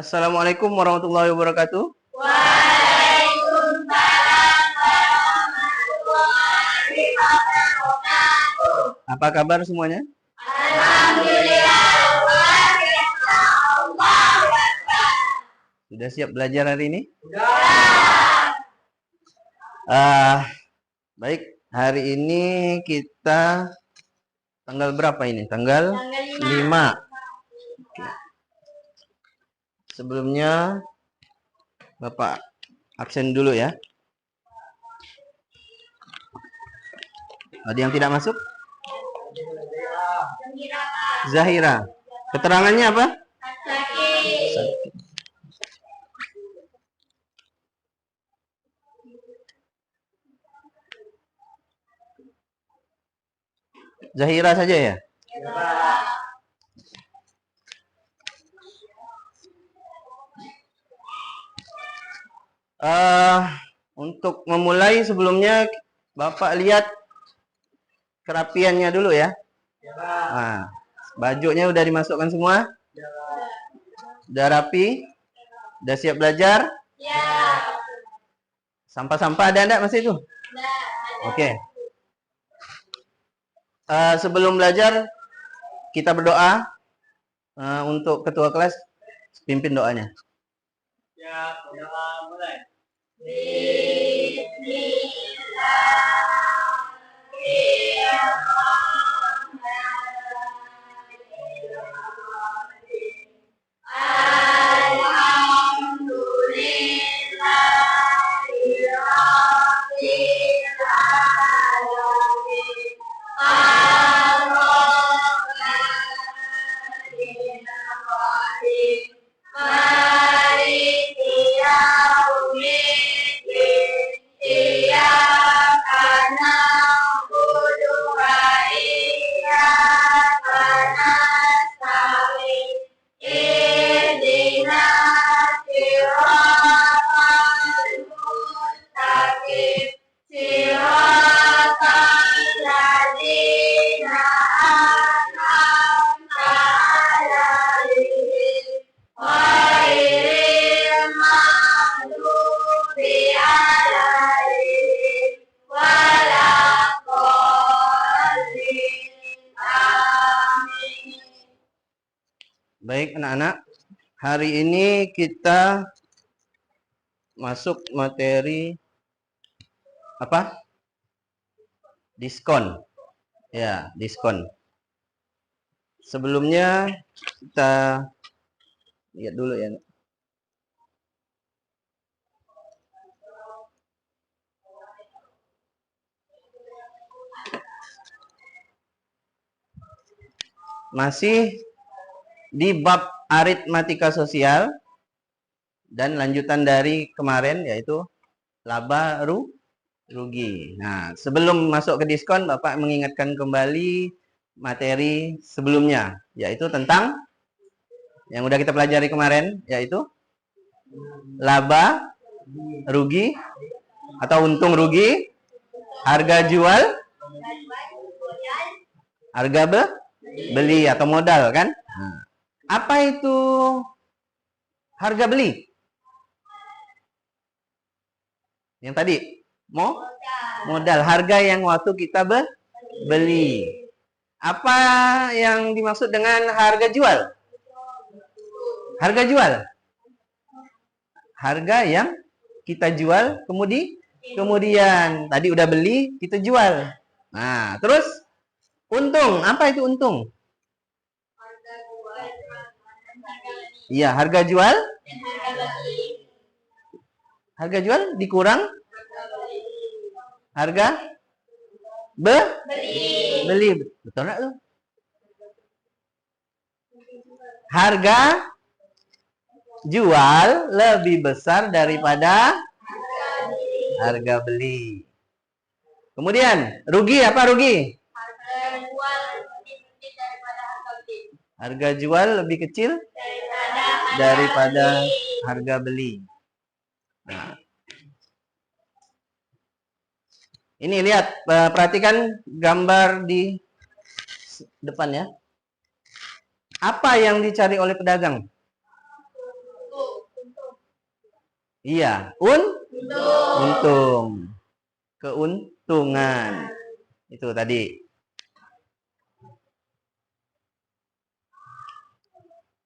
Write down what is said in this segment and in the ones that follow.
Assalamualaikum warahmatullahi wabarakatuh. Waalaikumsalam warahmatullahi wabarakatuh. Apa kabar semuanya? Alhamdulillah, luar biasa. Allahu Akbar. Sudah siap belajar hari ini? Sudah. Baik, hari ini kita tanggal berapa ini? Tanggal 5. Sebelumnya Bapak absen dulu ya. Ada yang tidak masuk? Zahira. Keterangannya apa? Sakit. Zahira saja ya? Untuk memulai sebelumnya Bapak lihat kerapiannya dulu ya. Nah, bajunya udah dimasukkan semua? Udah rapi? Udah siap belajar? Ya. Sampah-sampah ada enggak masih itu? Oke. Sebelum belajar kita berdoa untuk ketua kelas, pimpin doanya. Ya, berdoa mulai. Baik anak-anak, hari ini kita masuk materi apa? Diskon. Ya, diskon. Sebelumnya kita lihat dulu ya. Masih di bab aritmatika sosial dan lanjutan dari kemarin yaitu laba rugi. Nah, sebelum masuk ke diskon, Bapak mengingatkan kembali materi sebelumnya, yaitu tentang yang udah kita pelajari kemarin, yaitu laba rugi atau untung rugi, harga jual, harga beli atau modal kan? Nah, apa itu harga beli? Yang tadi, modal, harga yang waktu kita beli. Apa yang dimaksud dengan harga jual? Harga jual. Harga yang kita jual kemudian tadi udah beli, kita jual. Nah, terus untung, apa itu untung? Iya, harga jual. Harga jual dikurang harga beli. Betul nggak tuh? Harga jual lebih besar daripada harga beli. Kemudian, rugi apa rugi? Harga jual lebih kecil daripada harga beli. Nah, ini lihat, perhatikan gambar di depan ya. Apa yang dicari oleh pedagang? Iya, untung. Keuntungan. Itu tadi.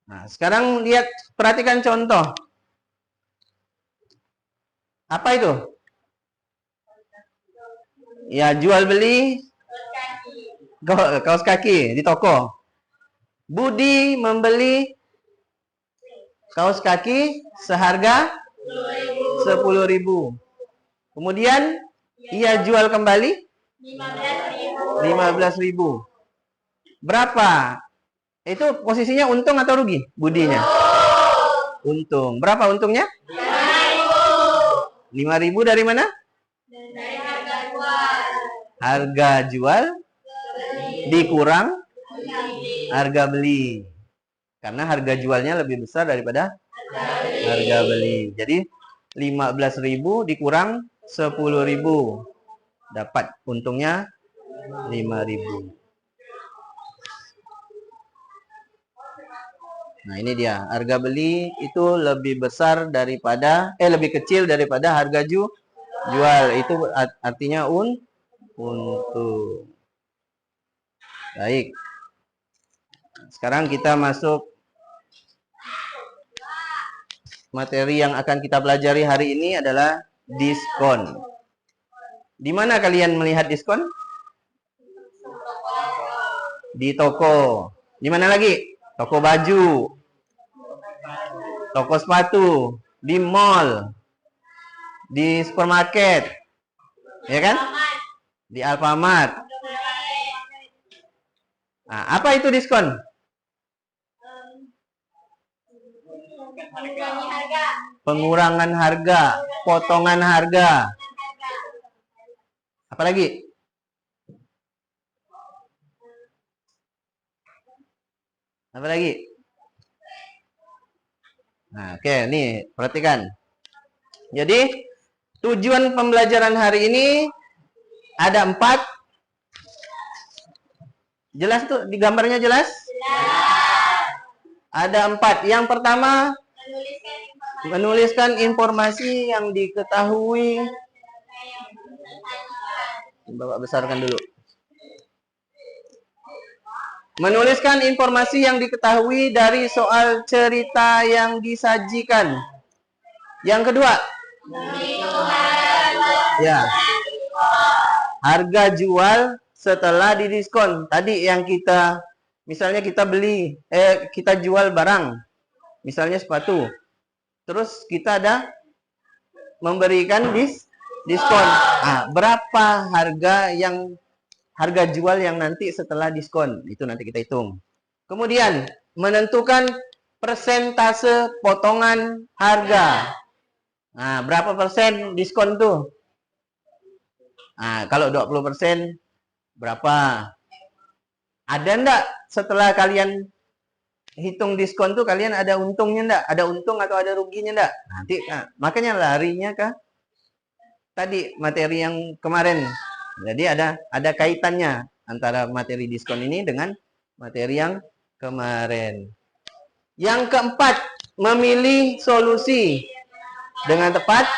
Nah, sekarang lihat, perhatikan contoh. Apa itu? Ya, jual beli kaos kaki di toko. Budi membeli kaos kaki seharga 10.000. Kemudian ia jual kembali 15.000. Berapa? Itu posisinya untung atau rugi budinya? Untung. Berapa untungnya? 5.000 dari mana? Dari harga jual. Harga jual dikurang harga beli. Karena harga jualnya lebih besar daripada harga beli. Jadi 15.000 dikurang 10.000. Dapat untungnya 5.000. Nah, ini dia. Harga beli itu lebih besar daripada lebih kecil daripada harga jual. Itu artinya untung. Baik. Sekarang kita masuk materi yang akan kita pelajari hari ini adalah diskon. Di mana kalian melihat diskon? Di toko. Di mana lagi? Toko baju. Toko sepatu. Di mall. Di supermarket. Ya kan? Di Alfamart. Nah, apa itu diskon? Pengurangan harga, potongan harga. Apa lagi? Apa lagi? Nah, oke, nih, perhatikan. Jadi, tujuan pembelajaran hari ini ada 4. Jelas tuh, di gambarnya jelas? Ada 4. Yang pertama, menuliskan informasi yang diketahui. Bapak besarkan dulu. Menuliskan informasi yang diketahui dari soal cerita yang disajikan. Yang kedua, ya, harga jual setelah didiskon. Tadi yang kita, misalnya kita beli, kita jual barang, misalnya sepatu. Terus kita ada memberikan diskon. Ah, berapa harga jual yang nanti setelah diskon? Itu nanti kita hitung. Kemudian menentukan persentase potongan harga. Nah, berapa persen diskon tuh? Nah, kalau 20% berapa? Ada enggak setelah kalian hitung diskon tuh kalian ada untungnya enggak? Ada untung atau ada ruginya enggak? Nanti makanya larinya ke tadi materi yang kemarin. Jadi ada kaitannya antara materi diskon ini dengan materi yang kemarin. Yang keempat, memilih solusi dengan tepat.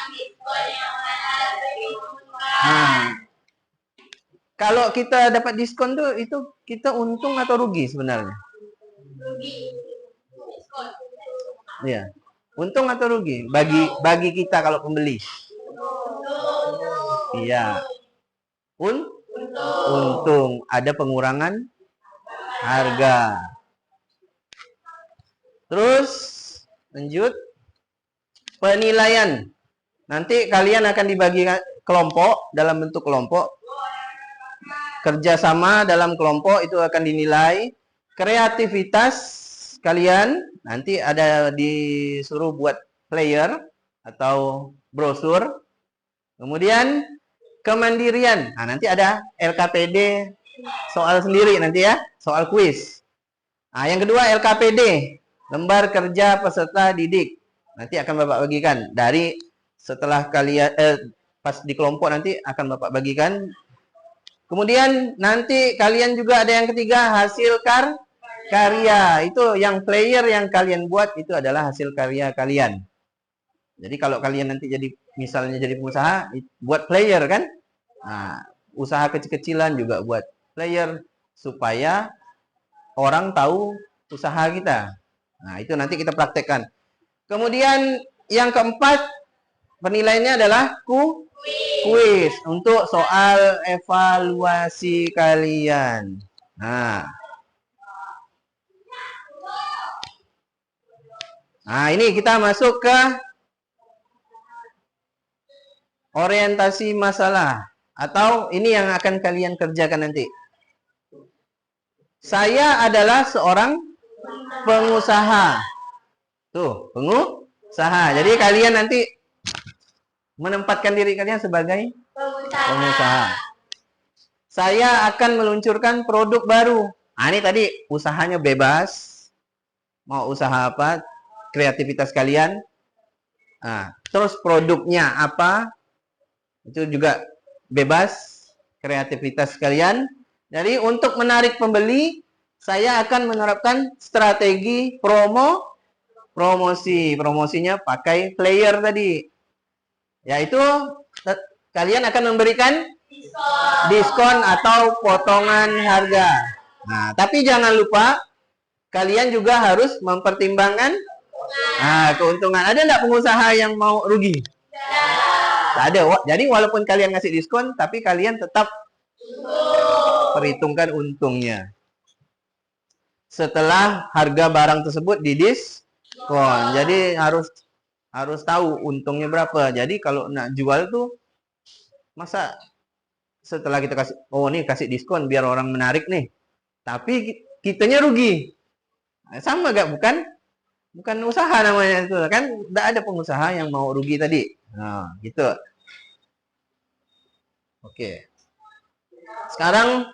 Nah, kalau kita dapat diskon tuh itu kita untung atau rugi sebenarnya? Iya. Untung atau rugi bagi kita kalau pembeli? Iya. Untung, ada pengurangan harga. Terus lanjut penilaian. Nanti kalian akan dibagi kelompok dalam bentuk kelompok. Kerjasama dalam kelompok itu akan dinilai. Kreativitas kalian nanti ada disuruh buat flyer atau brosur. Kemudian kemandirian. Nah, nanti ada LKPD soal sendiri nanti ya, soal kuis. Nah, yang kedua LKPD, lembar kerja peserta didik. Nanti akan Bapak bagikan dari setelah kalian pas di kelompok nanti akan Bapak bagikan. Kemudian nanti kalian juga ada yang ketiga hasil karya. Itu yang flyer yang kalian buat itu adalah hasil karya kalian. Jadi kalau kalian nanti jadi misalnya jadi pengusaha, buat player kan? Nah, usaha kecil-kecilan juga buat player supaya orang tahu usaha kita. Nah, itu nanti kita praktekkan. Kemudian yang keempat, penilaiannya adalah kuis untuk soal evaluasi kalian. Nah, ini kita masuk ke orientasi masalah. Atau ini yang akan kalian kerjakan nanti. Saya adalah seorang pengusaha. Tuh, pengusaha. Jadi kalian nanti menempatkan diri kalian sebagai pengusaha. Saya akan meluncurkan produk baru. Nah, ini tadi usahanya bebas. Mau usaha apa? Kreativitas kalian. Nah, terus produknya apa? Itu juga bebas. Kreativitas kalian. Jadi untuk menarik pembeli, saya akan menerapkan strategi promosi. Promosinya pakai player tadi. Yaitu kalian akan memberikan diskon atau potongan harga. Nah, tapi jangan lupa kalian juga harus mempertimbangkan keuntungan. Ada enggak pengusaha yang mau rugi? Tidak ada. Jadi walaupun kalian ngasih diskon, tapi kalian tetap perhitungkan untungnya. Setelah harga barang tersebut didiskon. Jadi harus tahu untungnya berapa. Jadi kalau nak jual tuh masa setelah kita kasih, nih kasih diskon biar orang menarik nih. Tapi kitanya rugi. Nah, sama gak? Bukan usaha namanya itu. Kan tidak ada pengusaha yang mau rugi tadi. Nah, gitu. Oke. Sekarang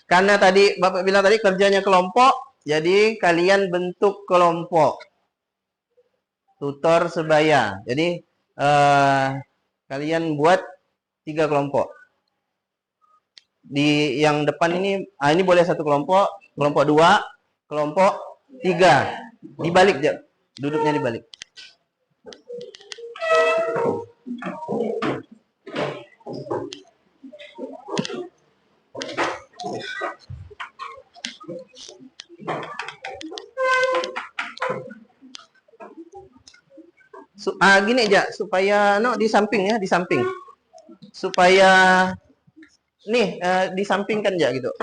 karena tadi Bapak bilang tadi kerjanya kelompok, jadi kalian bentuk kelompok. Tutor sebaya. Jadi kalian buat 3 kelompok. Di yang depan ini boleh 1 kelompok, kelompok 2, kelompok 3. Dibalik aja. Duduknya dibalik. Gini aja supaya di samping ya, di samping. Supaya nih disampingkan aja gitu.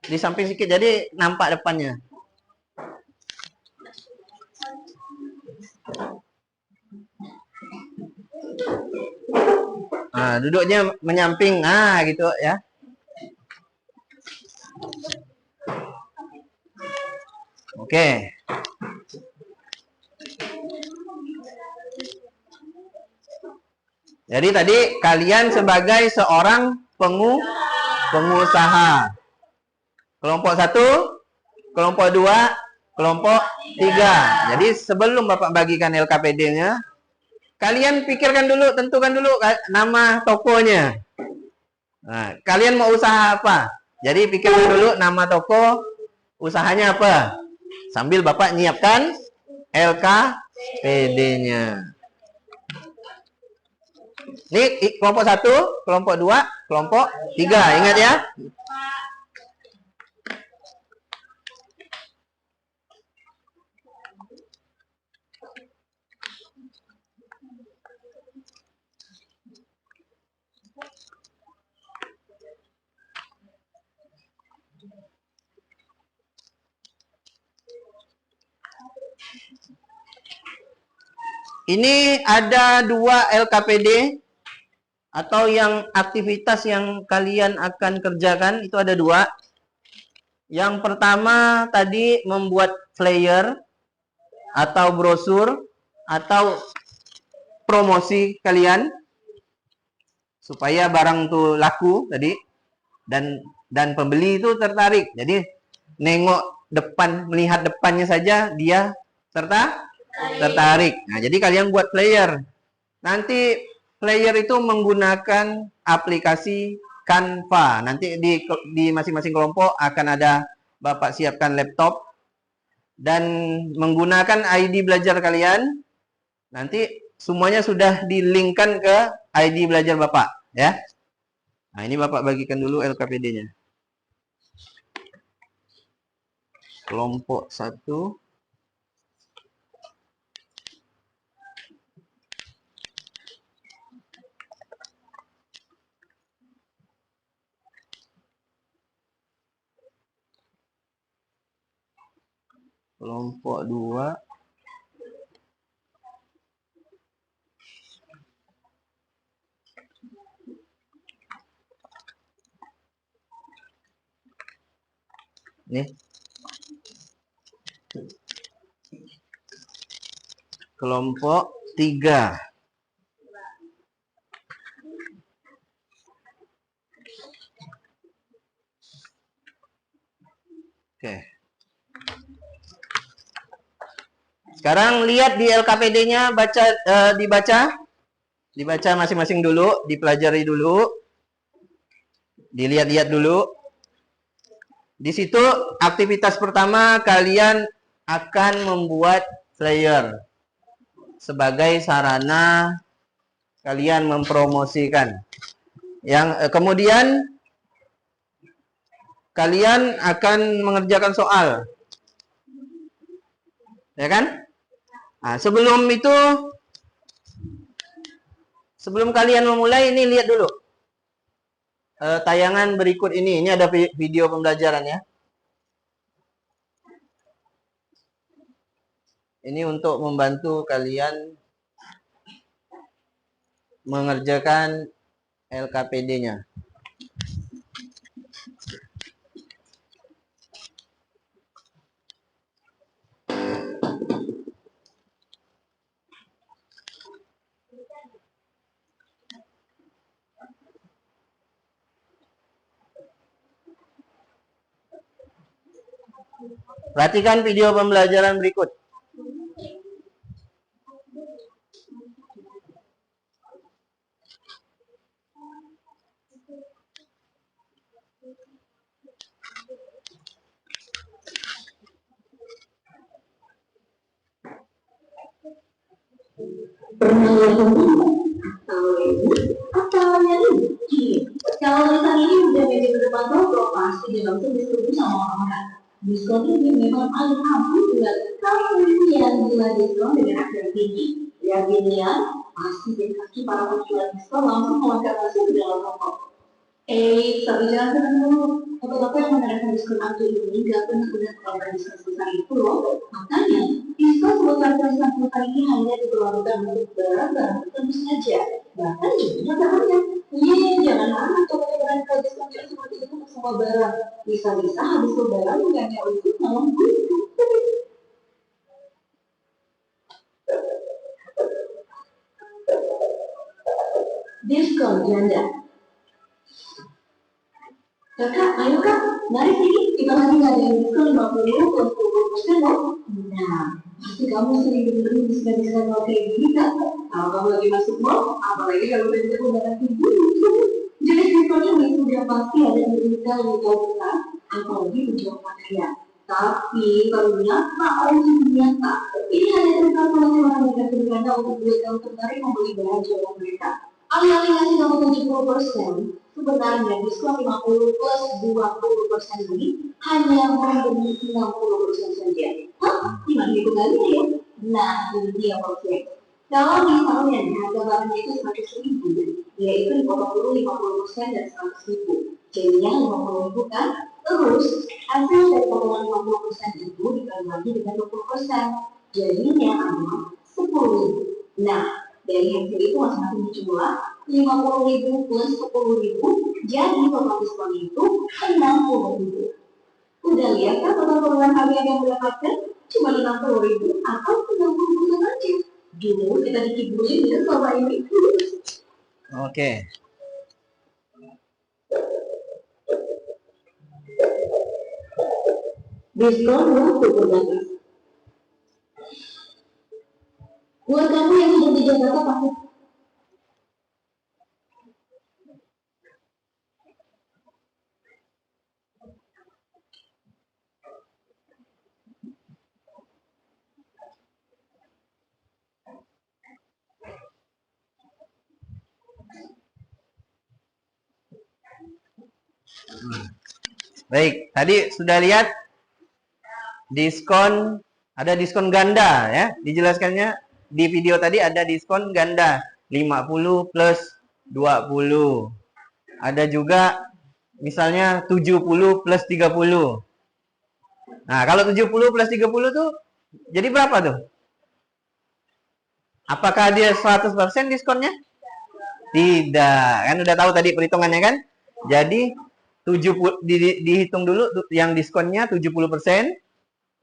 Di samping sedikit jadi nampak depannya. Nah, duduknya menyamping. Nah, gitu ya. Oke. Jadi tadi kalian sebagai seorang pengusaha. Kelompok 1, kelompok 2, kelompok 3. Jadi sebelum Bapak bagikan LKPD-nya, kalian pikirkan dulu, tentukan dulu nama tokonya. Nah, kalian mau usaha apa? Jadi pikirkan dulu nama toko, usahanya apa? Sambil Bapak nyiapkan LKPD-nya. Ini kelompok 1, kelompok 2, kelompok 3. Ingat ya. Ini ada 2 LKPD atau yang aktivitas yang kalian akan kerjakan itu ada 2. Yang pertama tadi membuat flyer atau brosur atau promosi kalian supaya barang itu laku tadi dan pembeli itu tertarik. Jadi nengok depan, melihat depannya saja dia tertarik. Nah, jadi kalian buat flyer. Nanti flyer itu menggunakan aplikasi Canva. Nanti di masing-masing kelompok akan ada Bapak siapkan laptop dan menggunakan ID belajar kalian. Nanti semuanya sudah di-linkkan ke ID belajar Bapak, ya. Nah, ini Bapak bagikan dulu LKPD-nya. Kelompok 1. Kelompok 2. Nih. Kelompok 3. Oke. Sekarang lihat di LKPD-nya, dibaca masing-masing dulu, dipelajari dulu, dilihat-lihat dulu. Di situ aktivitas pertama kalian akan membuat flyer sebagai sarana kalian mempromosikan. Yang kemudian kalian akan mengerjakan soal, ya kan? Nah, sebelum kalian memulai, ini lihat dulu tayangan berikut ini. Ini ada video pembelajaran ya. Ini untuk membantu kalian mengerjakan LKPD-nya. Perhatikan video pembelajaran berikut. Kalau misalnya ini udah meja ke depan toko, pasti dia langsung disetuju sama orang-orang. Diskon ini memang paling ampuh buat kamu yang gila diskon dengan harga tinggi. Ya gini ya, pasti dari kaki para penjual diskon langsung melangkah masuk ke dalam toko. Tapi jangan tenang dulu. Toko-toko yang menerapkan diskon aktu ini gak benar-benar melakukan diskon sebesar itu loh. Makanya, diskon sebesar 90 ini hanya diperlakukan untuk barang-barang tertentu saja. Bahkan jumlahnya banyak. Jangan harap toko-toko yang diskon seperti itu untuk semua barang. Bisa-bisa habis lebaran bukannya untuk malam buku. Diskon janda. Kakak, ayo kak, mari sini, kita lagi ngadain diskon 50 plus 20% loh. Nah, pasti kamu sering dengerin diskon-diskon kayak gini kan? Kalau kamu lagi masuk mall, apalagi kalau udah bisa menggunakan ibu. Jadi diskonnya sudah pasti ada di retail atau besar, apalagi penjual pakaian. Tapi kalau nyata, orang nyata, ini hanya tentang orang negatif Anda untuk duit untuk menarik membeli barang jualan mereka. Alih-alih ngasih kamu 70%, sebenarnya diskon 50 plus 20% ini hanya memberi 60% saja. Hah? Gimana hitungannya ya? Nah, ini dia project. Kalau misalnya harga barangnya itu 100.000, yaitu dipotong dulu 50% dan 100.000. Jadinya 50.000 kan? Terus, hasil dari potongan 50% itu dikali lagi dengan 20%. Jadinya adalah 10.000. Nah, dari hasil itu masing-masing dijumlah 50.000 plus 10.000, jadi total diskon itu 60.000. Udah lihat kan total potongan harga yang mendapatkan? Cuma 60.000 atau 60% aja. Dulu kita dikibulin ya sama ini. Oke. Diskon waktu terbatas. Buat kamu yang hidup di Jakarta pasti Baik, tadi sudah lihat diskon, ada diskon ganda ya. Dijelaskannya di video tadi ada diskon ganda 50 plus 20. Ada juga misalnya 70 plus 30. Nah, kalau 70 plus 30 tuh jadi berapa tuh? Apakah dia 100% diskonnya? Tidak. Kan udah tahu tadi perhitungannya kan? Jadi 70 dihitung dulu yang diskonnya 70%,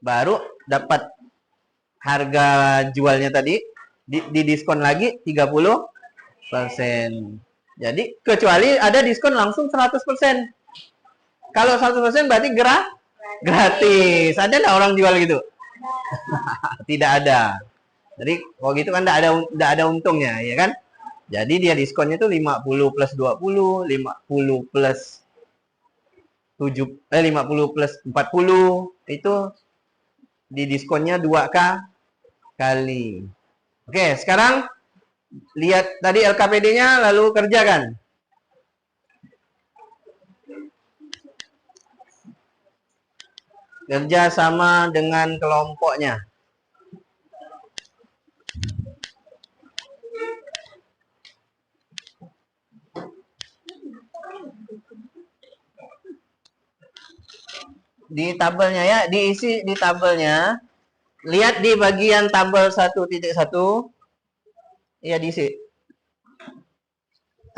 baru dapat harga jualnya tadi didiskon lagi 30%. Jadi kecuali ada diskon langsung 100%. Kalau 100% berarti gratis. Ada nggak orang jual gitu? Tidak ada. Jadi kalau gitu kan nggak ada untungnya, ya kan? Jadi dia diskonnya tuh 50 plus 20, 50 plus 50 plus 40 itu didiskonnya 2 kali. Oke, sekarang lihat tadi LKPD-nya lalu kerjakan. Kerja sama dengan kelompoknya. Di tabelnya ya, diisi di tabelnya. Lihat di bagian tabel 1.1. Iya, diisi.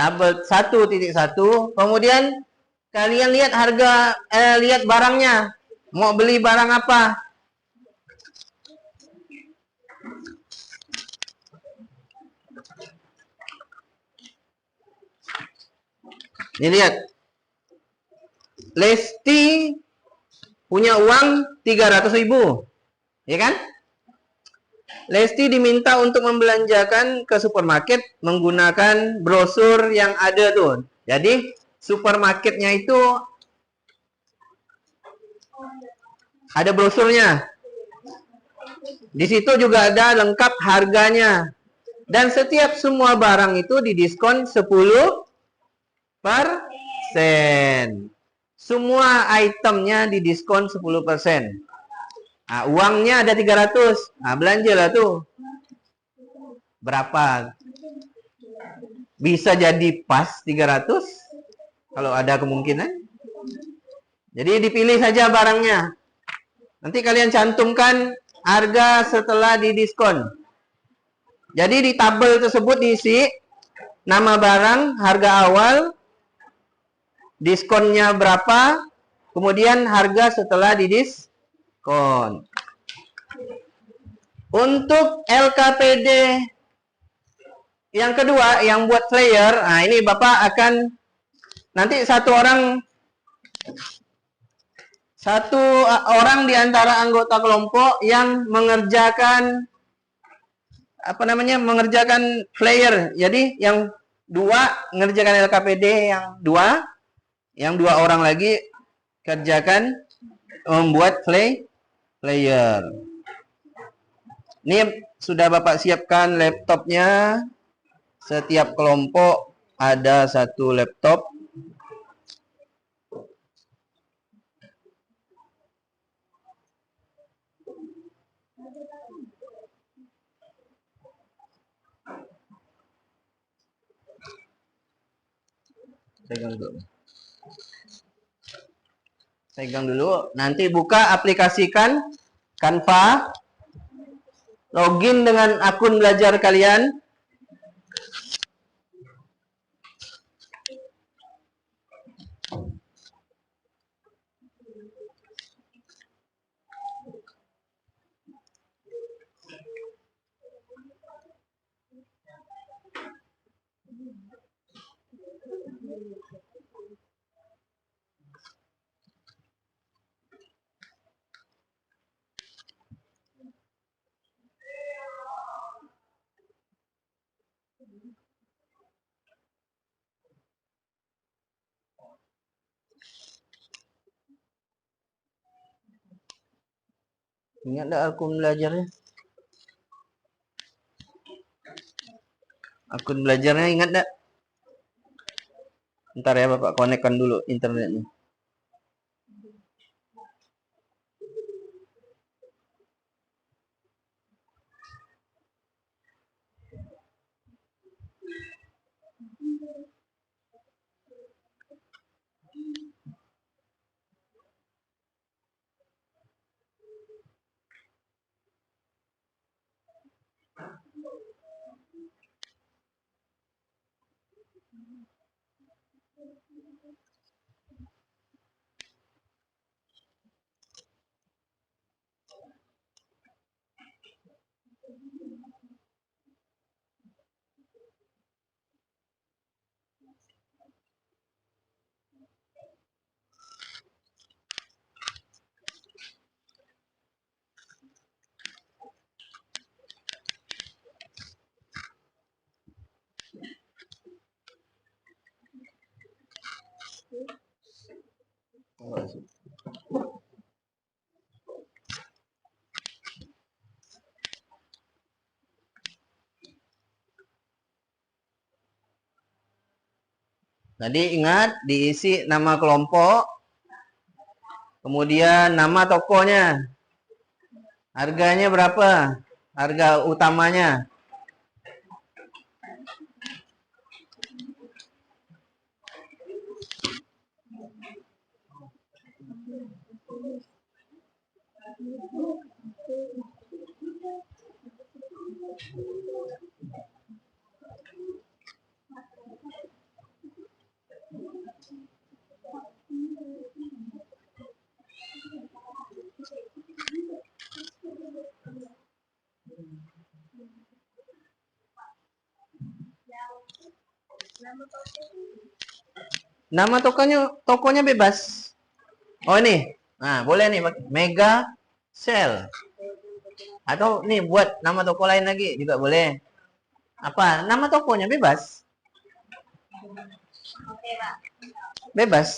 Tabel 1.1, kemudian kalian lihat harga, lihat barangnya. Mau beli barang apa? Ini lihat. Lesti punya uang 300.000. Ya kan? Lesti diminta untuk membelanjakan ke supermarket menggunakan brosur yang ada tuh. Jadi supermarketnya itu ada brosurnya. Di situ juga ada lengkap harganya. Dan setiap semua barang itu didiskon 10%. Semua itemnya didiskon 10%. Nah, uangnya ada 300. Nah, belanjalah tuh. Berapa? Bisa jadi pas 300 kalau ada kemungkinan. Jadi dipilih saja barangnya. Nanti kalian cantumkan harga setelah didiskon. Jadi di tabel tersebut diisi nama barang, harga awal, diskonnya berapa, kemudian harga setelah didiskon. Untuk LKPD yang kedua, yang buat flyer, nah ini Bapak akan nanti satu orang di antara anggota kelompok yang mengerjakan mengerjakan flyer. Jadi yang dua mengerjakan LKPD, yang dua orang lagi kerjakan membuat flyer. Ini sudah Bapak siapkan laptopnya. Setiap kelompok ada satu laptop. Pegang dulu. Nanti buka aplikasikan Canva. Login dengan akun belajar kalian. Ingat enggak akun belajarnya? Akun belajarnya ingat enggak? Ntar ya Bapak konekkan dulu internetnya. Tadi ingat diisi nama kelompok, kemudian nama tokonya, harganya berapa, harga utamanya. Nama tokonya bebas. Oh ini, nah boleh nih Mega Sale. Atau nih buat nama toko lain lagi juga boleh. Apa? Nama tokonya bebas. Bebas.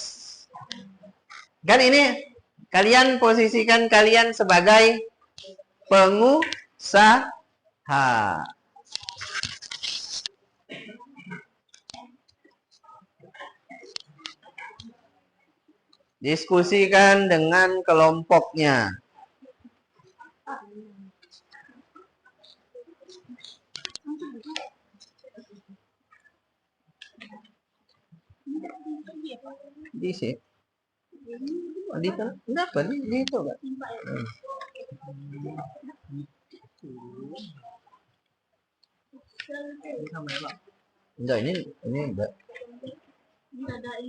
Kan ini kalian posisikan kalian sebagai pengusaha. Diskusikan dengan kelompoknya. Di sini. Di kenapa nih? Di itu enggak? Enggak, ini enggak.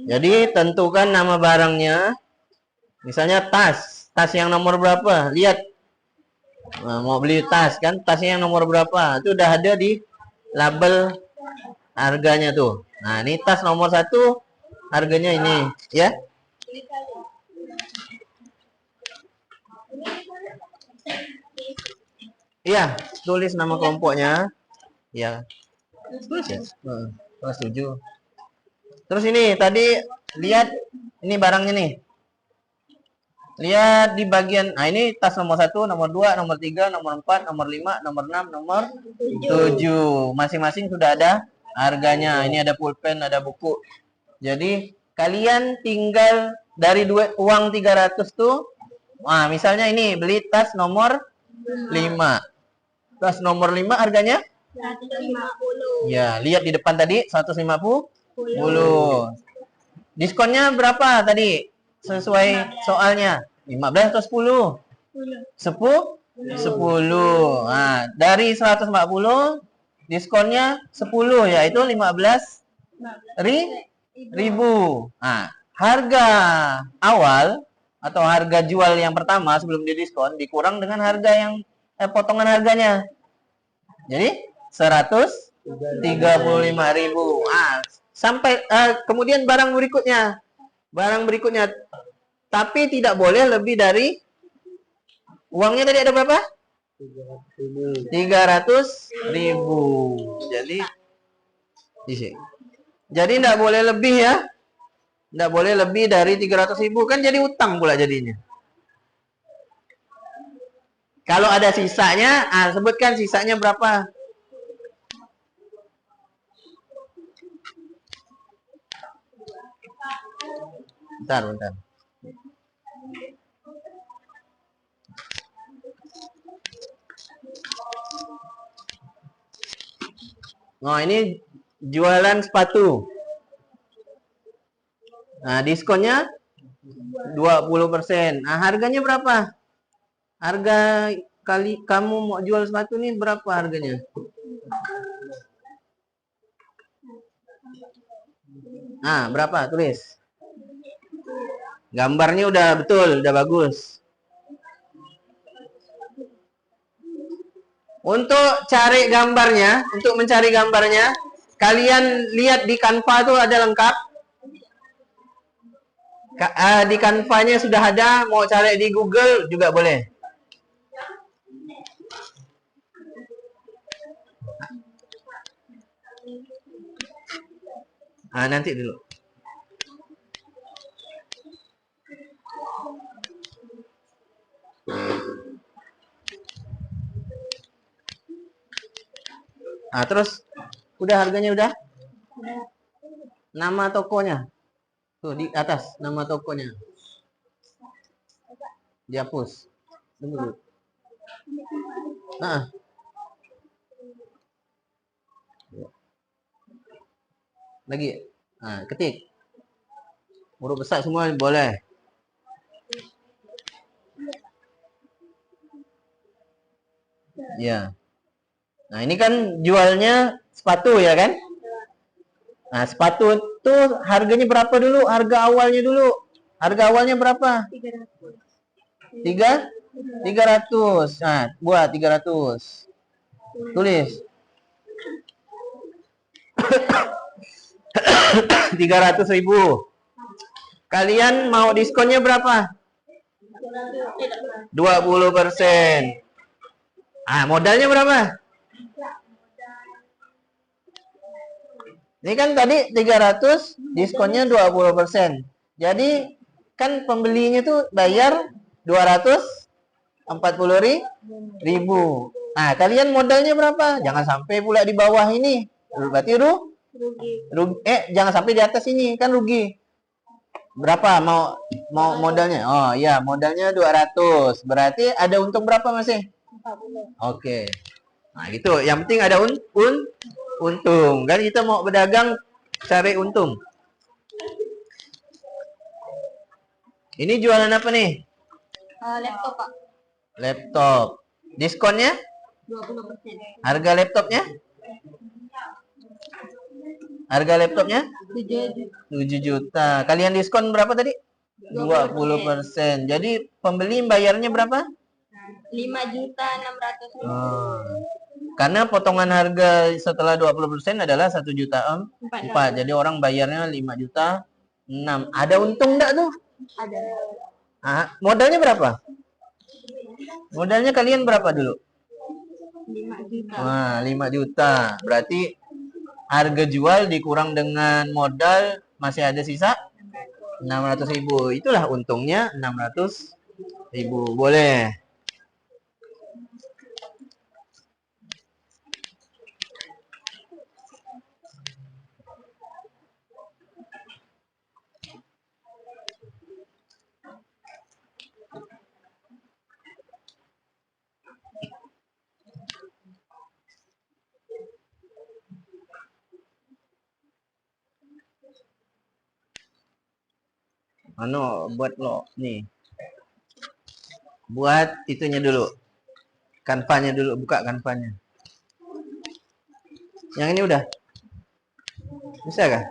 Jadi tentukan nama barangnya. Misalnya tas yang nomor berapa? Lihat. Nah, mau beli tas kan, tasnya yang nomor berapa? Itu udah ada di label harganya tuh. Nah, ini tas nomor 1 harganya ini, ya. Iya, tulis nama kelompoknya. Ya. Tulis ya. Setuju. Terus ini tadi lihat ini barangnya nih. Lihat di bagian, nah ini tas nomor 1, nomor 2, nomor 3, nomor 4, nomor 5, nomor 6, nomor 7. Masing-masing sudah ada harganya. Ini ada pulpen, ada buku. Jadi kalian tinggal dari uang 300 tuh, nah misalnya ini beli tas nomor 5. Tas nomor 5 harganya? 150. Ya, lihat di depan tadi 150. Diskonnya berapa tadi? Sesuai soalnya. 15 atau 10? 10. Nah, dari 140 diskonnya 10 yaitu 15.000. Nah, harga awal atau harga jual yang pertama sebelum didiskon dikurang dengan harga yang potongan harganya. Jadi 135.000. Ah, sampai kemudian barang berikutnya. Tapi tidak boleh lebih dari uangnya tadi ada berapa? 300.000. Jadi tidak boleh lebih ya. Tidak boleh lebih dari 300.000 kan jadi utang pula jadinya. Kalau ada sisanya, sebutkan sisanya berapa? Bentar, bentar. Nah, ini jualan sepatu. Nah, diskonnya 20%. Nah, harganya berapa? Harga kali kamu mau jual sepatu nih berapa harganya? Nah, berapa? Tulis. Gambarnya udah betul, udah bagus. Untuk mencari gambarnya, kalian lihat di Canva tuh ada lengkap. Di Canva-nya sudah ada, mau cari di Google juga boleh. Nanti dulu. Terus udah harganya udah? Nama tokonya. Tuh di atas nama tokonya. Dihapus. Tunggu dulu. Lagi. Ketik. Huruf besar semua boleh. Ya. Nah, ini kan jualnya sepatu ya kan? Nah, sepatu itu harganya berapa dulu? Harga awalnya dulu. Harga awalnya berapa? 300. Nah, buat 300. Tulis. 300.000. Kalian mau diskonnya berapa? 20%. Modalnya berapa? Ini kan tadi 300, diskonnya 20%. Jadi kan pembelinya tuh bayar 240.000. Nah, kalian modalnya berapa? Jangan sampai pula di bawah ini. Berarti rugi. Jangan sampai di atas ini, kan rugi. Berapa mau modalnya? Oh iya, modalnya 200. Berarti ada untung berapa masih? 40. Oke. Nah, gitu. Yang penting ada untung. Kan kita mau berdagang cari untung. Ini jualan apa nih? Laptop, Pak. Laptop. Diskonnya? 20%. Harga laptopnya? Harga laptopnya? 7 juta. Kalian diskon berapa tadi? 20%. Jadi pembeli bayarnya berapa? 5.600.000. Karena potongan harga setelah 20% adalah 1.400.000. Jadi orang bayarnya 5.600.000. Ada untung enggak tuh? Ada. Modalnya berapa? Modalnya kalian berapa dulu? 5 juta. 5 juta. Berarti harga jual dikurang dengan modal masih ada sisa 600.000. Itulah untungnya 600.000. Boleh. Buat lo nih. Buat itunya dulu. Kanvanya dulu, buka kanvanya. Yang ini udah? Bisa kah?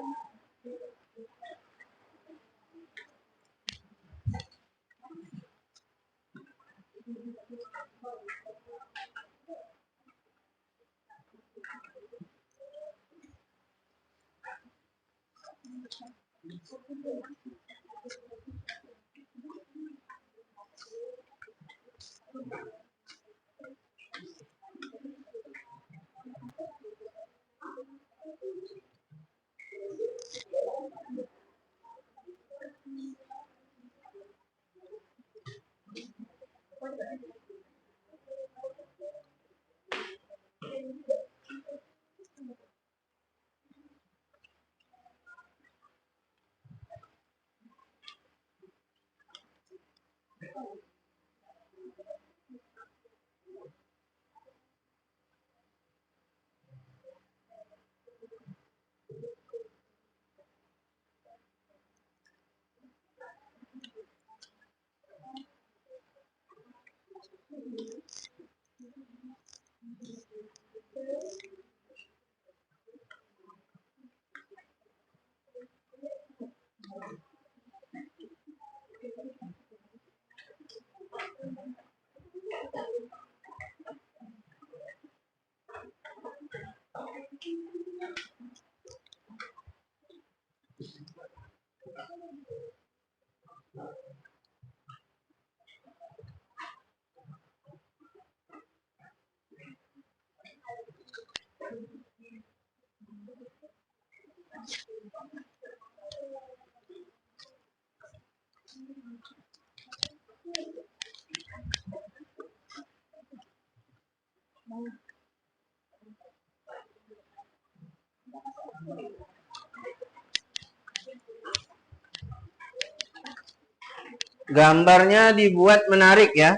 Gambarnya dibuat menarik ya.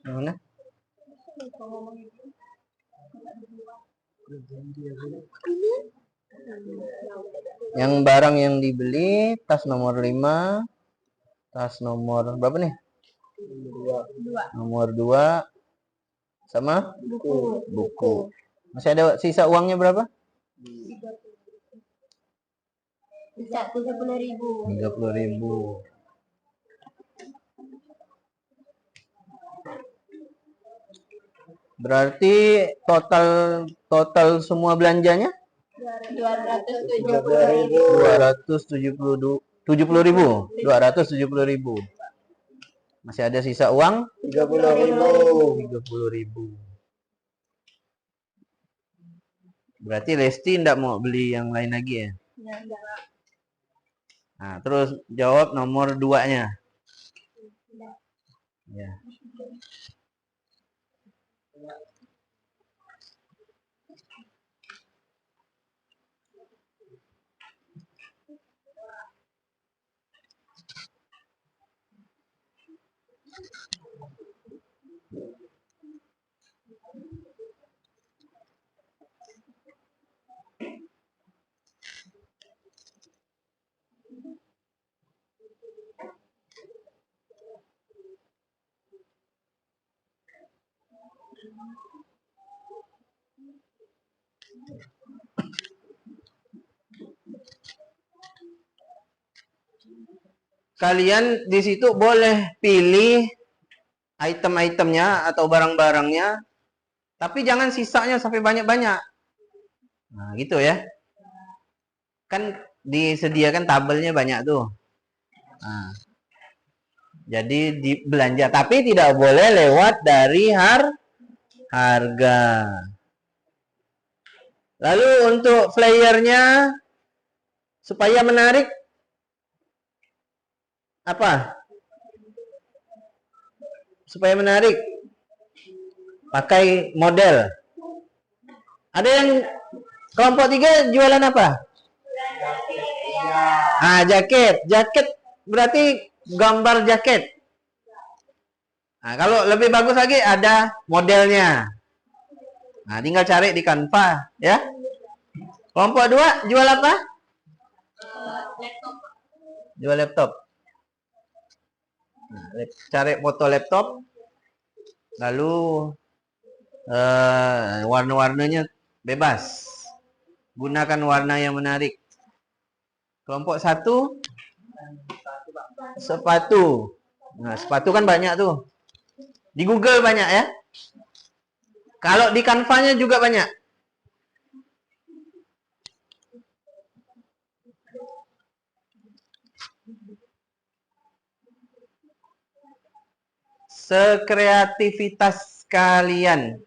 Mana? Yang barang yang dibeli, tas nomor 5, tas nomor berapa nih? Nomor 2 sama buku. Masih ada sisa uangnya berapa? Bisa 30.000. 30.000. Berarti total semua belanjanya 270.000. 270.000. Masih ada sisa uang 30.000. Berarti Lesti tidak mau beli yang lain lagi ya? Nah, terus jawab nomor 2-nya. Ya. Kalian di situ boleh pilih item-itemnya atau barang-barangnya, tapi jangan sisanya sampai banyak-banyak. Nah, gitu ya. Kan disediakan tabelnya banyak tuh. Nah, jadi belanja, tapi tidak boleh lewat dari harga. Lalu untuk flyernya supaya menarik apa? Supaya menarik pakai model. Ada yang kelompok 3 jualan apa? Jaket. Jaket berarti gambar jaket. Nah, kalau lebih bagus lagi ada modelnya. Nah, tinggal cari di Canva ya. Kelompok 2 jual apa? Laptop. Jual laptop. Nah, cari foto laptop. Lalu warna-warnanya bebas. Gunakan warna yang menarik. Kelompok 1 sepatu. Nah, sepatu kan banyak tuh. Di Google banyak ya. Kalau di Canva-nya juga banyak. sekreativitas kalian.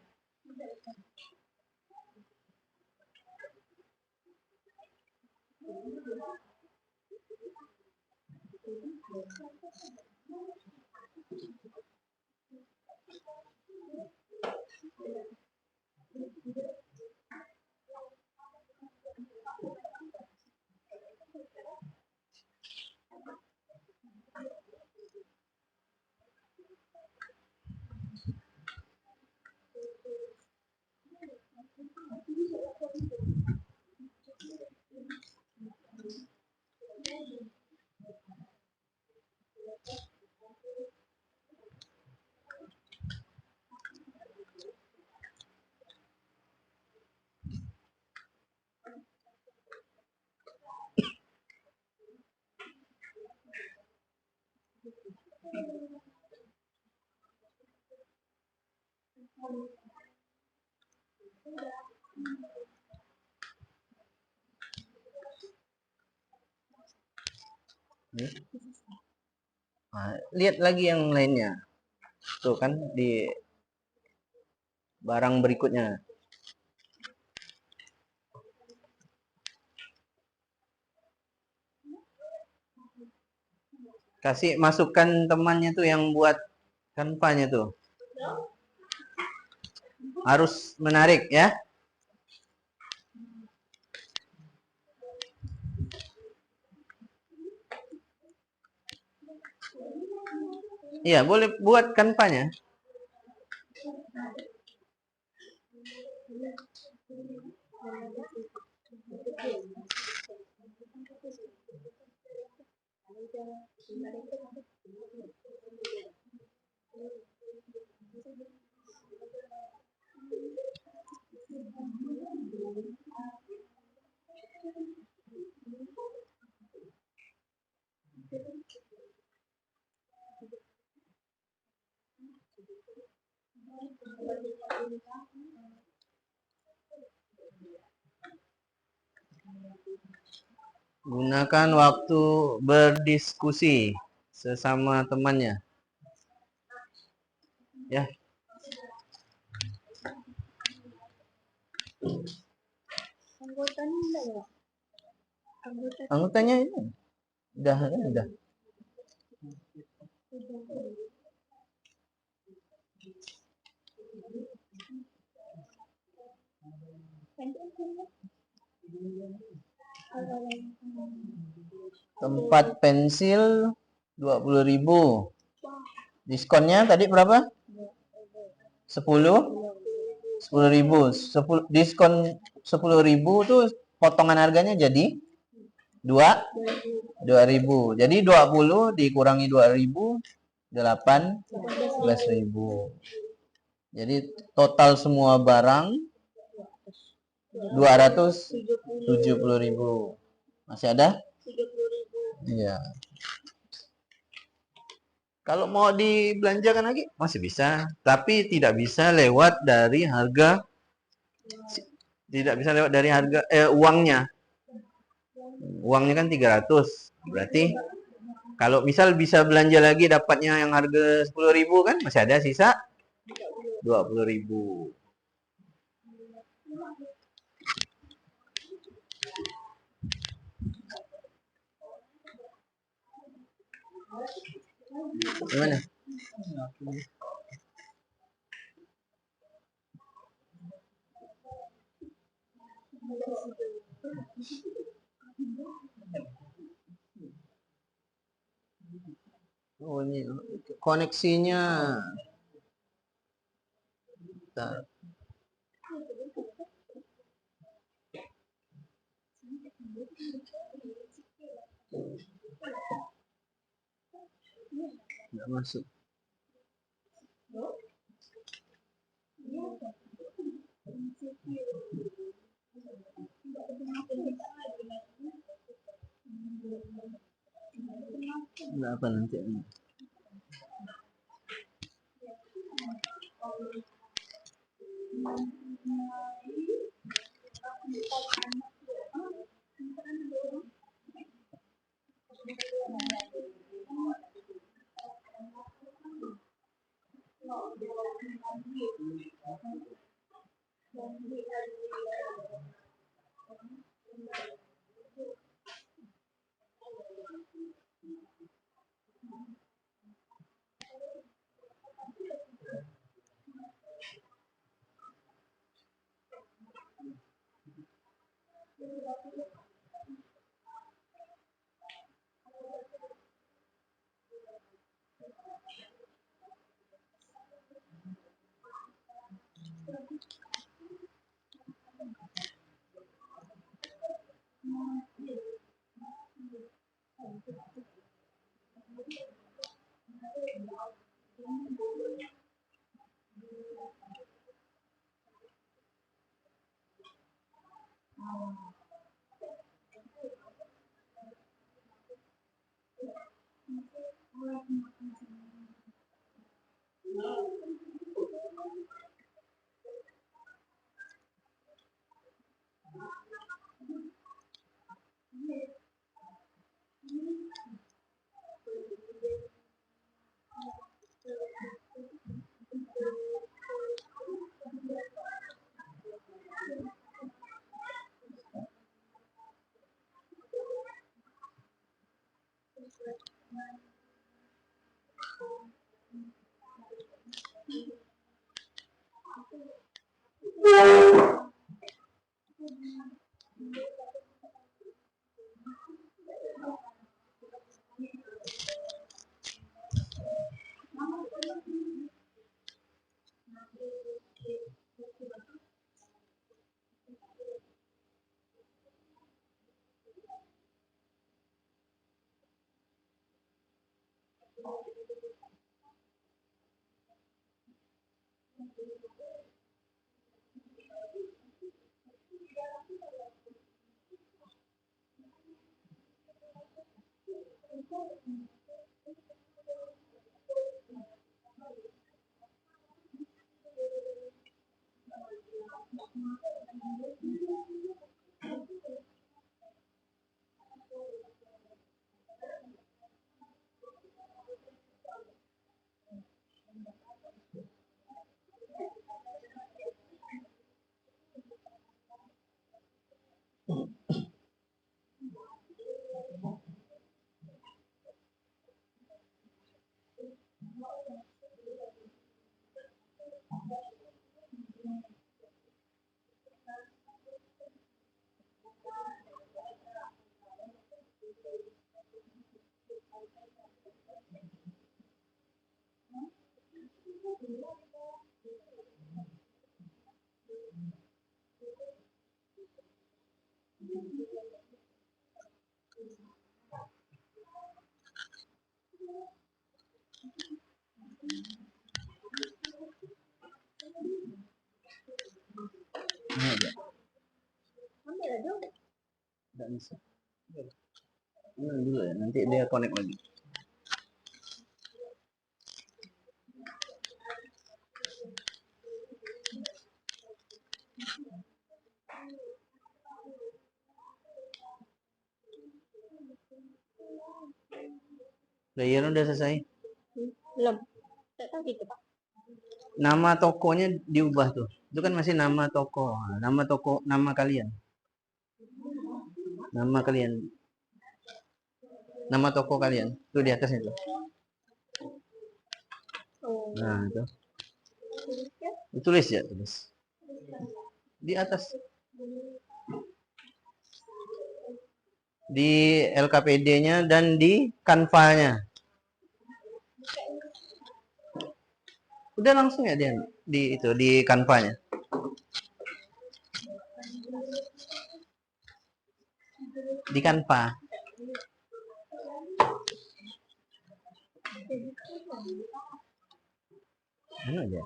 Nah, lihat lagi yang lainnya. Tuh kan di barang berikutnya. Kasih masukkan temannya tuh yang buat kanvanya tuh. Harus menarik ya. Iya, boleh buat kanvanya. Gunakan waktu berdiskusi sesama temannya. Ya. Anggotanya ini udah. Tempat pensil 20.000. Diskonnya tadi berapa? 10.000. Diskon 10.000 tuh potongan harganya jadi 2.000. Jadi 20 dikurangi 2.000 18.000. Jadi total semua barang 270.000. Masih ada? 30.000. Iya. Kalau mau dibelanjakan lagi masih bisa, tapi tidak bisa lewat dari harga uangnya. Uangnya kan 300. Berarti kalau misal bisa belanja lagi dapatnya yang harga 10.000 kan masih ada sisa 20.000. Gimana? Oh, ini koneksinya. Bentar. Nggak masuk. Nggak apa nanti. Ini aja. Nggak bisa. Ini dulu ya, nanti dia connect lagi. Player udah selesai. Belum. Tak tahu gitu, Pak. Nama tokonya diubah tuh. Itu kan masih nama toko. Nah, nama toko, nama kalian. Nama kalian. Nama toko kalian. Tuh di atasnya tuh. Oh. Nah, itu. Tulis ya, tulis. Di atas. Di LKPD-nya dan di Canva-nya. Udah langsung ya dia di itu di Canva-nya. Di Canva. Mana aja?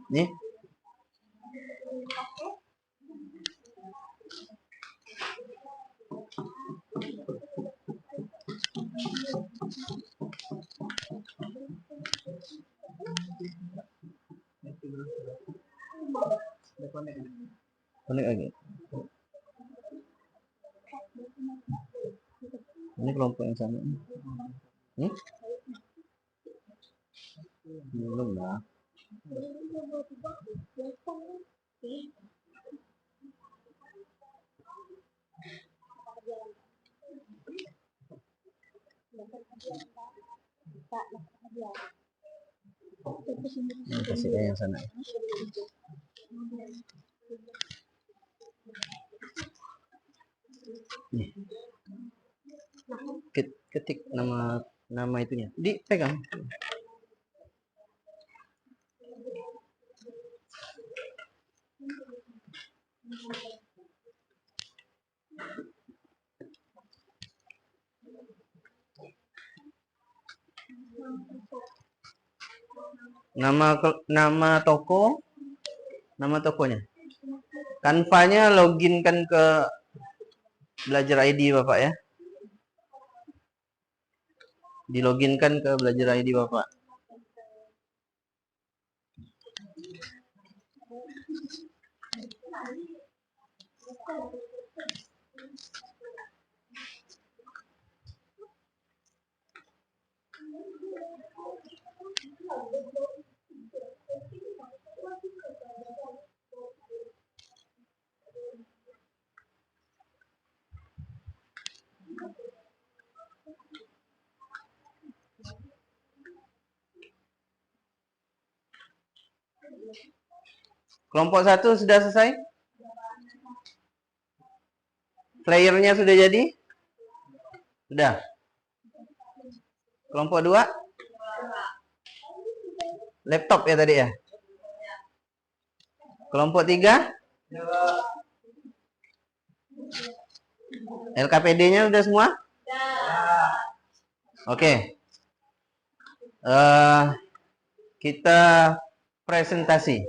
Nih. Connect lagi. Ini kelompok yang sama. Belum lah. Kasih yang sana. Nih. Ketik nama itunya. Dipegang. Nama tokonya. Canva-nya login kan ke Belajar ID Bapak ya. Diloginkan ke Belajar ID Bapak. Kelompok 1 sudah selesai? Playernya sudah jadi? Sudah. Kelompok 2? Laptop ya tadi ya? Kelompok 3? LKPD-nya sudah semua? Oke. Kita presentasi.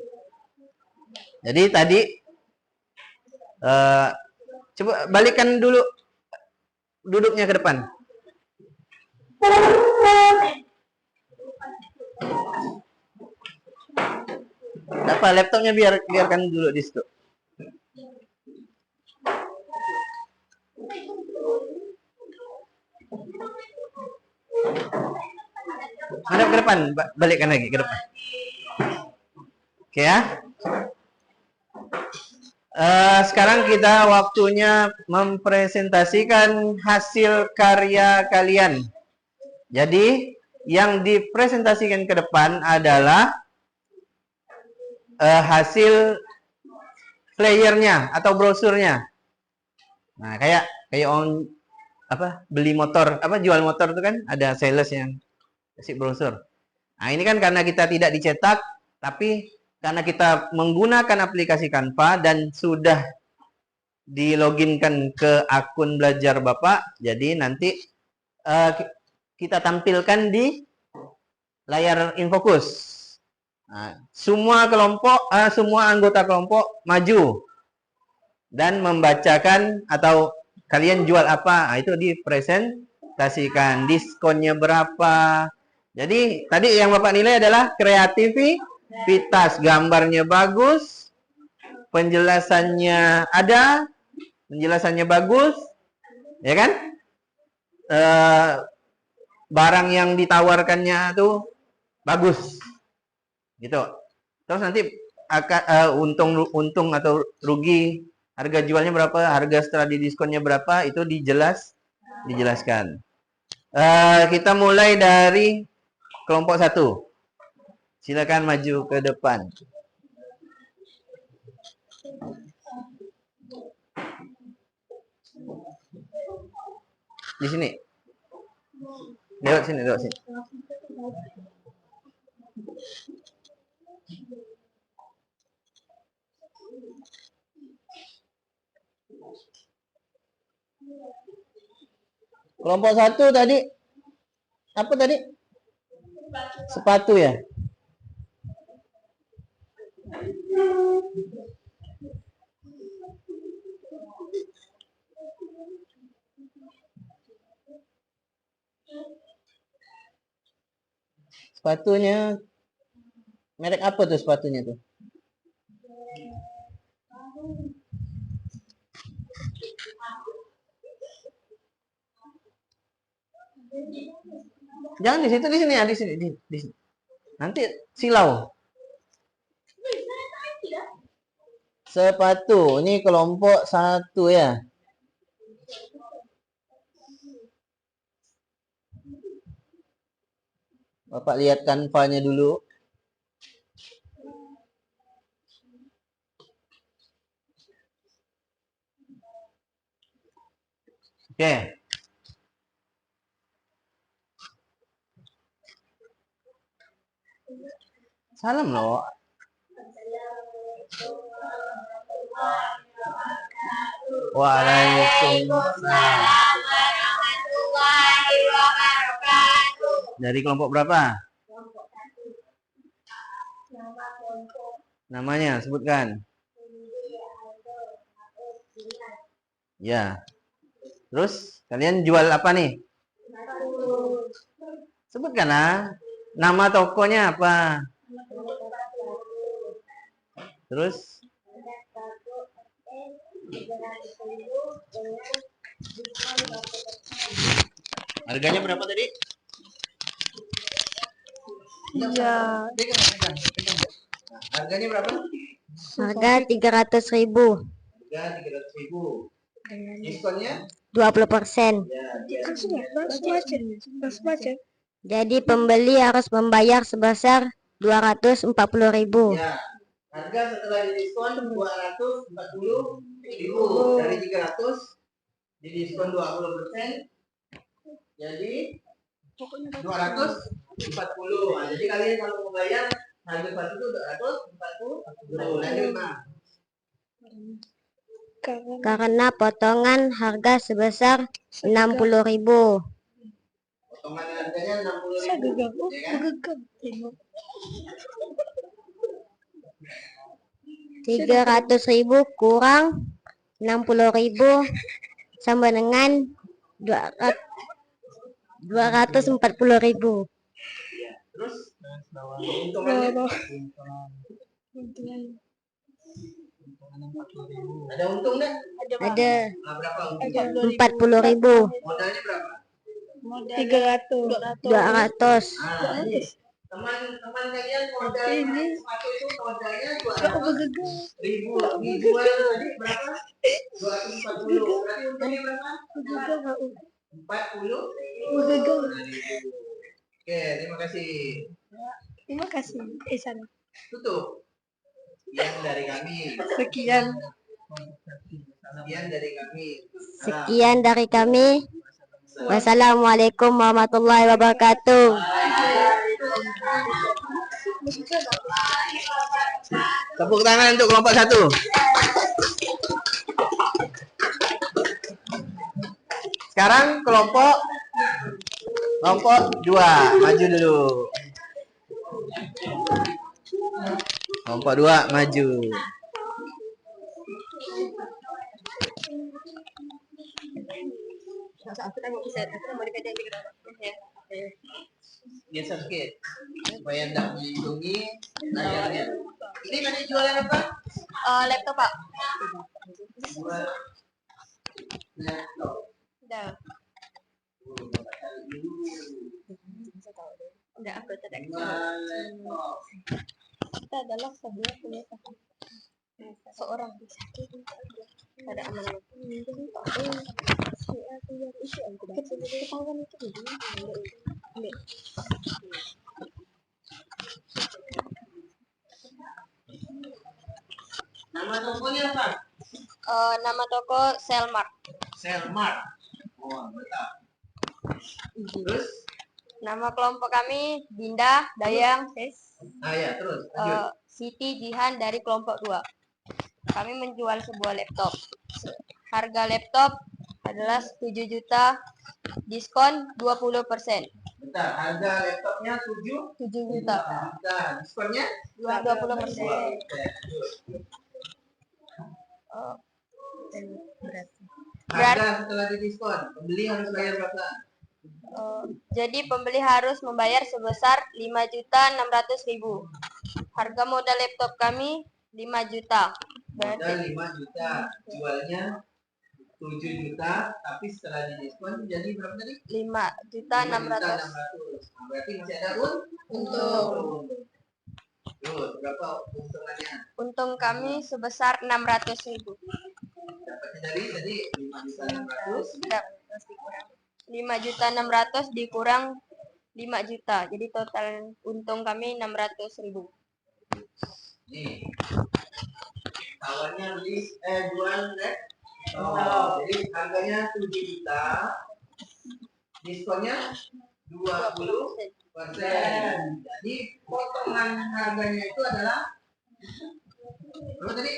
Jadi tadi coba balikan dulu duduknya ke depan. Apa laptopnya biarkan dulu di situ. Hadap ke depan, balikkan lagi ke depan. Oke ya. Sekarang kita waktunya mempresentasikan hasil karya kalian. Jadi yang dipresentasikan ke depan adalah hasil flyernya atau brosurnya. Nah, kayak beli motor, jual motor itu kan ada sales yang kasih brosur. Nah, ini kan karena kita tidak dicetak, tapi karena kita menggunakan aplikasi Canva dan sudah diloginkan ke akun belajar Bapak, jadi nanti kita tampilkan di layar InFocus. Nah, semua anggota kelompok maju dan membacakan atau kalian jual apa, nah, itu dipresentasikan, diskonnya berapa. Jadi tadi yang Bapak nilai adalah kreativitas, gambarnya bagus, penjelasannya ada, penjelasannya bagus, ya kan? Barang yang ditawarkannya tuh bagus, gitu. Terus nanti akan untung atau rugi, harga jualnya berapa, harga setelah didiskonnya berapa, itu dijelaskan. Kita mulai dari kelompok 1. Silakan maju ke depan. Di sini. Lewat sini. Kelompok 1 tadi apa tadi? Sepatu ya? Sepatunya merek apa tuh sepatunya tuh? Jangan di situ, di sini. Nanti silau. sepatu. Ini kelompok 1 ya. Bapak lihat kanvanya dulu. Oke. Salam loh. Waalaikumsalam. Dari kelompok berapa? Namanya sebutkan. Ya. Terus kalian jual apa nih? Sebutkan lah. Nama tokonya apa? Terus harganya berapa tadi? Iya. Harganya berapa? Harga 300.000. Harga 300.000. Diskonnya? 20%. Ya, Jadi pembeli harus membayar sebesar 240.000. ya. Harga setelah didiskon 240.000 dari 300 didiskon 20%. Jadi 240. Nah, jadi kalian kalau mau bayar harga sepatu itu 240. Lanjut, Mas. Karena potongan harga sebesar 60.000. Potongan harganya 60.000. Ya kan? 300.000 kurang 60.000 sama dengan 240.000. Terus untungannya ada untung nggak? Ada Nah, berapa untung? 40.000. Modalnya berapa? 200. Nah, ini teman-teman kalian modal sepatu itu modalnya 200.000. Dijual tadi berapa? 240. Berarti untungnya berapa? 40. Oke, terima kasih. Terima kasih. Sana. Tutup. Sekian dari kami. Sekian. Sekian dari kami. Sekian dari kami. Wassalamualaikum warahmatullahi wabarakatuh. Tepuk tangan untuk kelompok 1. Sekarang kelompok 2 maju dulu. Kelompok 2 maju. Geser sedikit supaya tidak melindungi layarnya. Ini tadi jualan apa? Laptop, Pak. Jual laptop. Udah. Udah aku tidak. Jual laptop. Kita adalah sebuah punya seorang bisa ada amanah ketahuan itu Nama tokonya apa? nama toko Selmart. Selmart. Oh, betul. Terus? Nama kelompok kami Dinda, Dayang, Ya, terus lanjut. Siti, Jihan dari kelompok 2. Kami menjual sebuah laptop. Harga laptop adalah 7 juta, diskon 20%. Bentar, harga laptopnya 7 juta. Bentar, diskonnya 20%. Harga setelah didiskon, pembeli harus bayar berapa? Jadi pembeli harus membayar sebesar 5.600.000. Harga modal laptop kami 5 juta. Modal 5 juta, jualnya 7 juta, tapi setelah didiskon jadi berapa tadi? 5.600.000. Nah, berarti masih ada untung. Terus berapa keuntungannya? Untung kami sebesar 600.000. Dapatnya dari tadi 5.600. 5.600.000 dikurang 5 juta. Jadi total untung kami 600.000. Nih. Tawarnya jual jadi harganya 7 juta. Diskonnya 20%. Jadi potongan harganya itu adalah berapa tadi?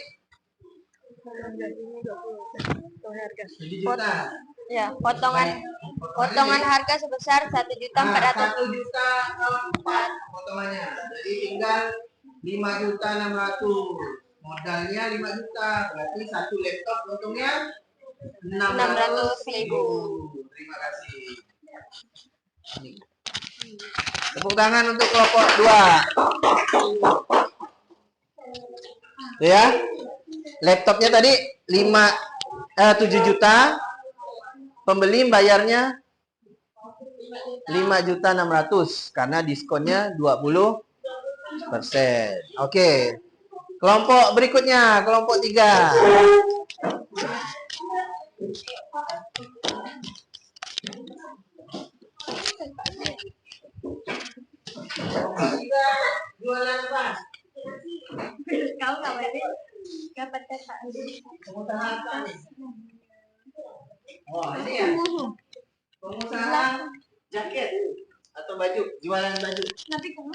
7 juta. Ya, potongan harga sebesar 1.400.000. 1 juta 4 potongannya. Jadi tinggal 5.600.000. Modalnya 5 juta. Berarti satu laptop untungnya 600.000. Terima kasih. Tepuk tangan untuk kelompok 2. Ya. Laptopnya tadi 7 juta. Pembeli bayarnya 5.600.000 karena diskonnya 20%. Oke. Kelompok berikutnya, kelompok 3. Jualan apa? Kau nggak boleh dapat kata. Pengusaha apa nih? Oh, ini ya. Pengusaha jaket atau baju, jualan baju. Tapi kamu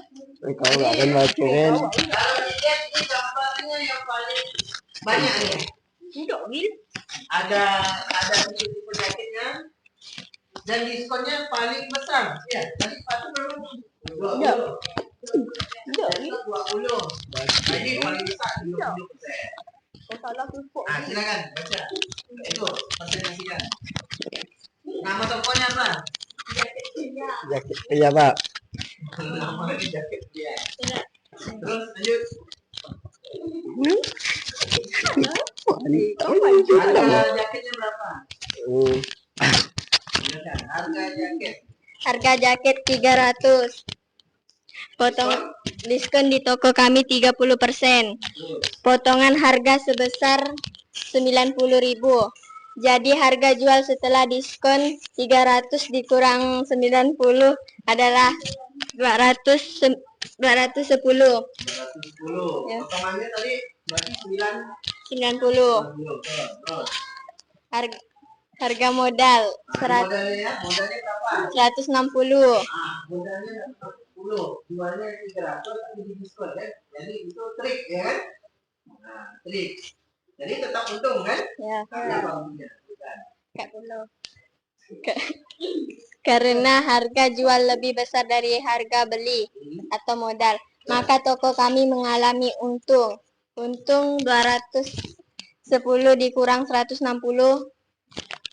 Kau nggak akan bacain. Kalau dilihat ini gambarnya yang paling banyak nih. enggak, Wil. Ada tipe jaketnya dan diskonnya paling besar. Ya, tadi sepatu berapa? 20. Jadi 20. Nah, ini paling besar 20%. Salah tumpuk. Nah, silakan baca. Itu presentasinya. Nama tokonya apa? Jaket iya Pak. Namanya jaket dia. Terus lanjut. Harga jaketnya berapa? Silakan. Harga jaket. Harga jaket 300. Potong diskon di toko kami 30%. Potongan harga sebesar 90.000. Jadi harga jual setelah diskon 300 dikurang 90 adalah 210. 210. Ya. Potongannya tadi berarti 90. Terus. Harga modal Modalnya berapa? 160. Modalnya 10. Jualnya 300 tapi di diskon kan? Jadi itu trik ya kan? Nah, trik. Jadi tetap untung kan? Ya, Karena banknya. Bukan. Karena harga jual lebih besar dari harga beli atau modal, maka toko kami mengalami untung. Untung 210 dikurang 160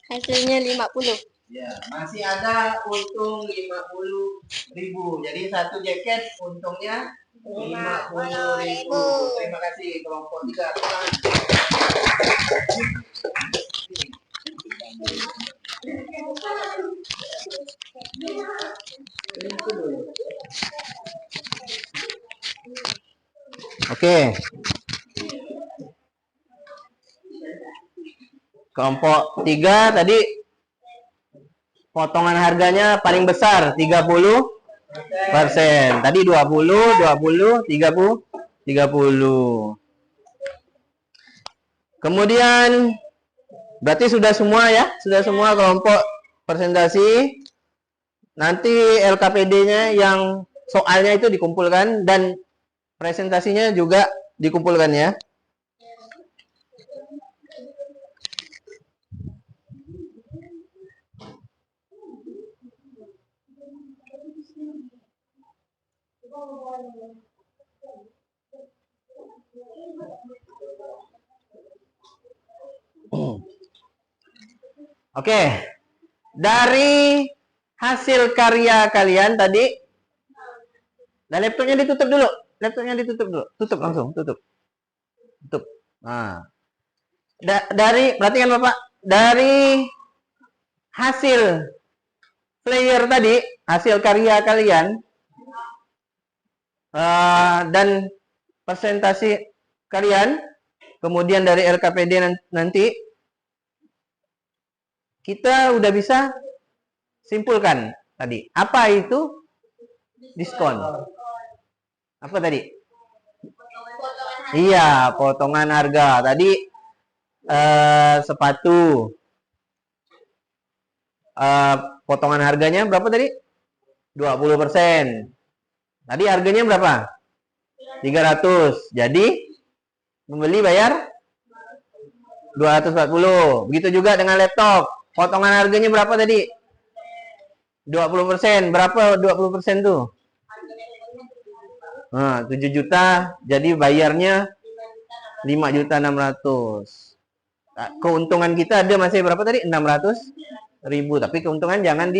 hasilnya 50. Ya, masih ada untung 50.000. Jadi satu jaket untungnya 50.000. Terima kasih kelompok 3. Oke. Kelompok 3 tadi potongan harganya paling besar 30%. Tadi 20, 20, 30, 30. Kemudian berarti sudah semua ya? Sudah semua kelompok presentasi. Nanti LKPD-nya yang soalnya itu dikumpulkan dan presentasinya juga dikumpulkan ya. Oke. Dari hasil karya kalian tadi, nah laptopnya ditutup dulu. Laptopnya ditutup dulu. Tutup langsung, tutup. Tutup. Nah. Dari perhatikan Bapak, dari hasil player tadi, hasil karya kalian dan persentase kalian, kemudian dari LKPD nanti, kita udah bisa simpulkan tadi. Apa itu diskon? Apa tadi? Iya, potongan harga. Tadi sepatu. Potongan harganya berapa tadi? 20%. Tadi harganya berapa? 300. Jadi pembeli bayar 240. Begitu juga dengan laptop. Potongan harganya berapa tadi? 20%. Berapa 20% tuh? 7 juta. Jadi bayarnya 5.600.000. Keuntungan kita ada masih berapa tadi? 600.000. Tapi keuntungan jangan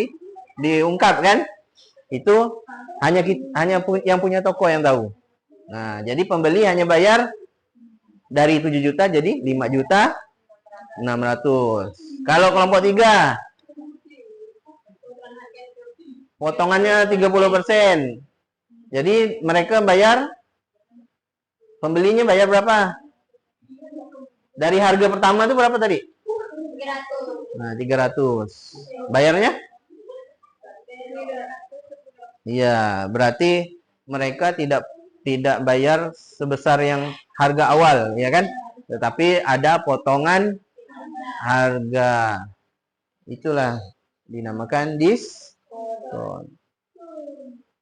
diungkap kan? Itu hanya yang punya toko yang tahu. Nah, jadi pembeli hanya bayar dari 7 juta jadi 5.600.000. Kalau kelompok 3, potongannya 30%. Jadi mereka pembelinya bayar berapa? Dari harga pertama itu berapa tadi? 300. Nah, 300. Bayarnya? Iya, berarti mereka tidak bayar sebesar yang harga awal, ya kan? Tetapi ada potongan harga. Itulah dinamakan diskon.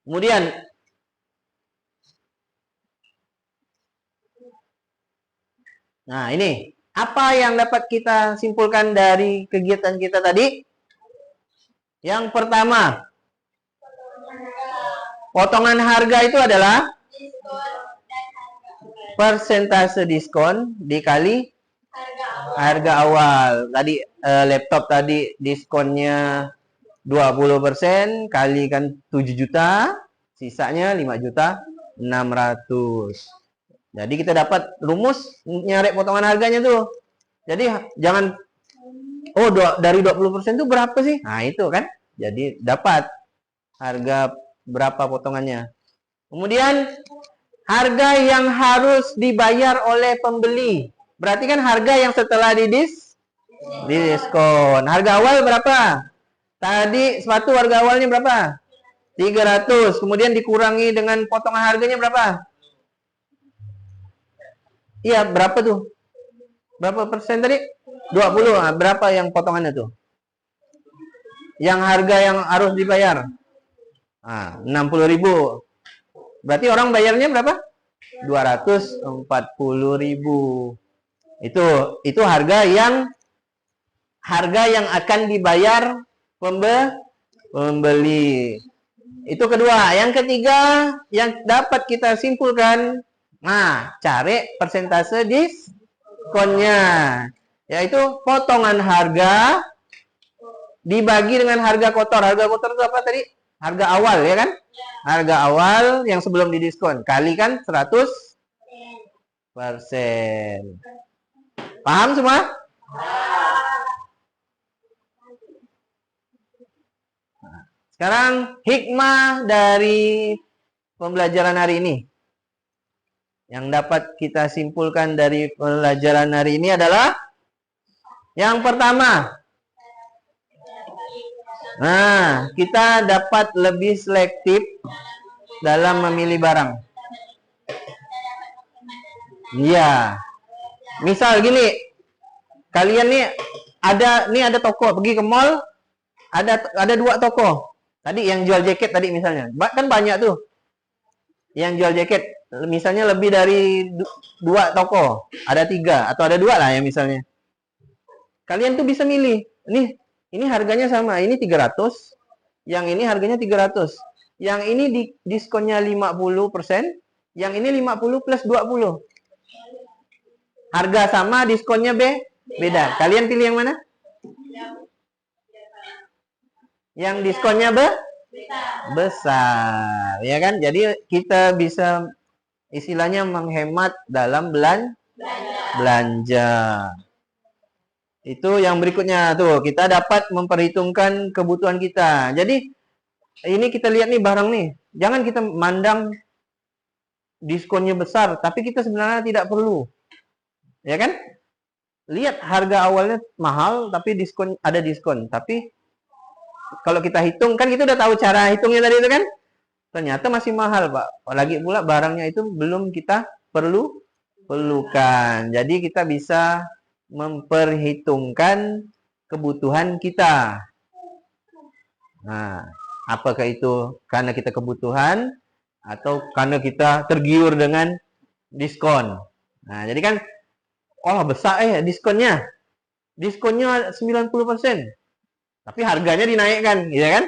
Kemudian nah, ini apa yang dapat kita simpulkan dari kegiatan kita tadi? Yang pertama, potongan harga itu adalah persentase diskon dikali harga awal. Tadi laptop tadi diskonnya 20%, kalikan 7 juta, sisanya 5.600.000. Jadi kita dapat rumus nyari potongan harganya tuh. Jadi jangan dari 20% itu berapa sih? Nah, itu kan. Jadi dapat harga berapa potongannya. Kemudian harga yang harus dibayar oleh pembeli. Berarti kan harga yang setelah diskon. Harga awal berapa? Tadi sepatu harga awalnya berapa? 300. Kemudian dikurangi dengan potongan harganya berapa? Iya, berapa tuh? Berapa persen tadi? 20. Nah, berapa yang potongannya tuh? Yang harga yang harus dibayar? 60.000. Berarti orang bayarnya berapa? 240.000. Itu harga yang akan dibayar pembeli. Itu kedua. Yang ketiga yang dapat kita simpulkan, cari persentase diskonnya, yaitu potongan harga dibagi dengan harga kotor. Harga kotor itu apa tadi? Harga awal, ya kan? Harga awal yang sebelum didiskon kalikan 100%. Paham semua? Sekarang hikmah dari pembelajaran hari ini. Yang dapat kita simpulkan dari pelajaran hari ini adalah yang pertama, kita dapat lebih selektif dalam memilih barang. Iya. Misal gini, kalian nih ada toko, pergi ke mall, ada 2 toko. Tadi yang jual jaket tadi misalnya. Kan banyak tuh yang jual jaket. Misalnya lebih dari 2 toko, ada 3 atau ada 2 lah ya misalnya. Kalian tuh bisa milih. Ini harganya sama, ini 300, yang ini harganya 300. Yang ini diskonnya 50%, yang ini 50 plus 20. Harga sama, diskonnya beda. Kalian pilih yang mana? Yang diskonnya besar, ya kan? Jadi kita bisa istilahnya menghemat dalam belanja. Itu yang berikutnya tuh, kita dapat memperhitungkan kebutuhan kita. Jadi ini kita lihat nih barang nih, jangan kita mandang diskonnya besar, tapi kita sebenarnya tidak perlu. Ya kan? Lihat harga awalnya mahal, tapi ada diskon. Tapi kalau kita hitung, kan kita udah tahu cara hitungnya tadi itu kan? Ternyata masih mahal, Pak. Lagi pula barangnya itu belum kita perlukan. Jadi kita bisa memperhitungkan kebutuhan kita. Nah, apakah itu karena kita kebutuhan atau karena kita tergiur dengan diskon. Nah, jadi kan besar diskonnya. Diskonnya 90%. Tapi harganya dinaikkan, gitu kan?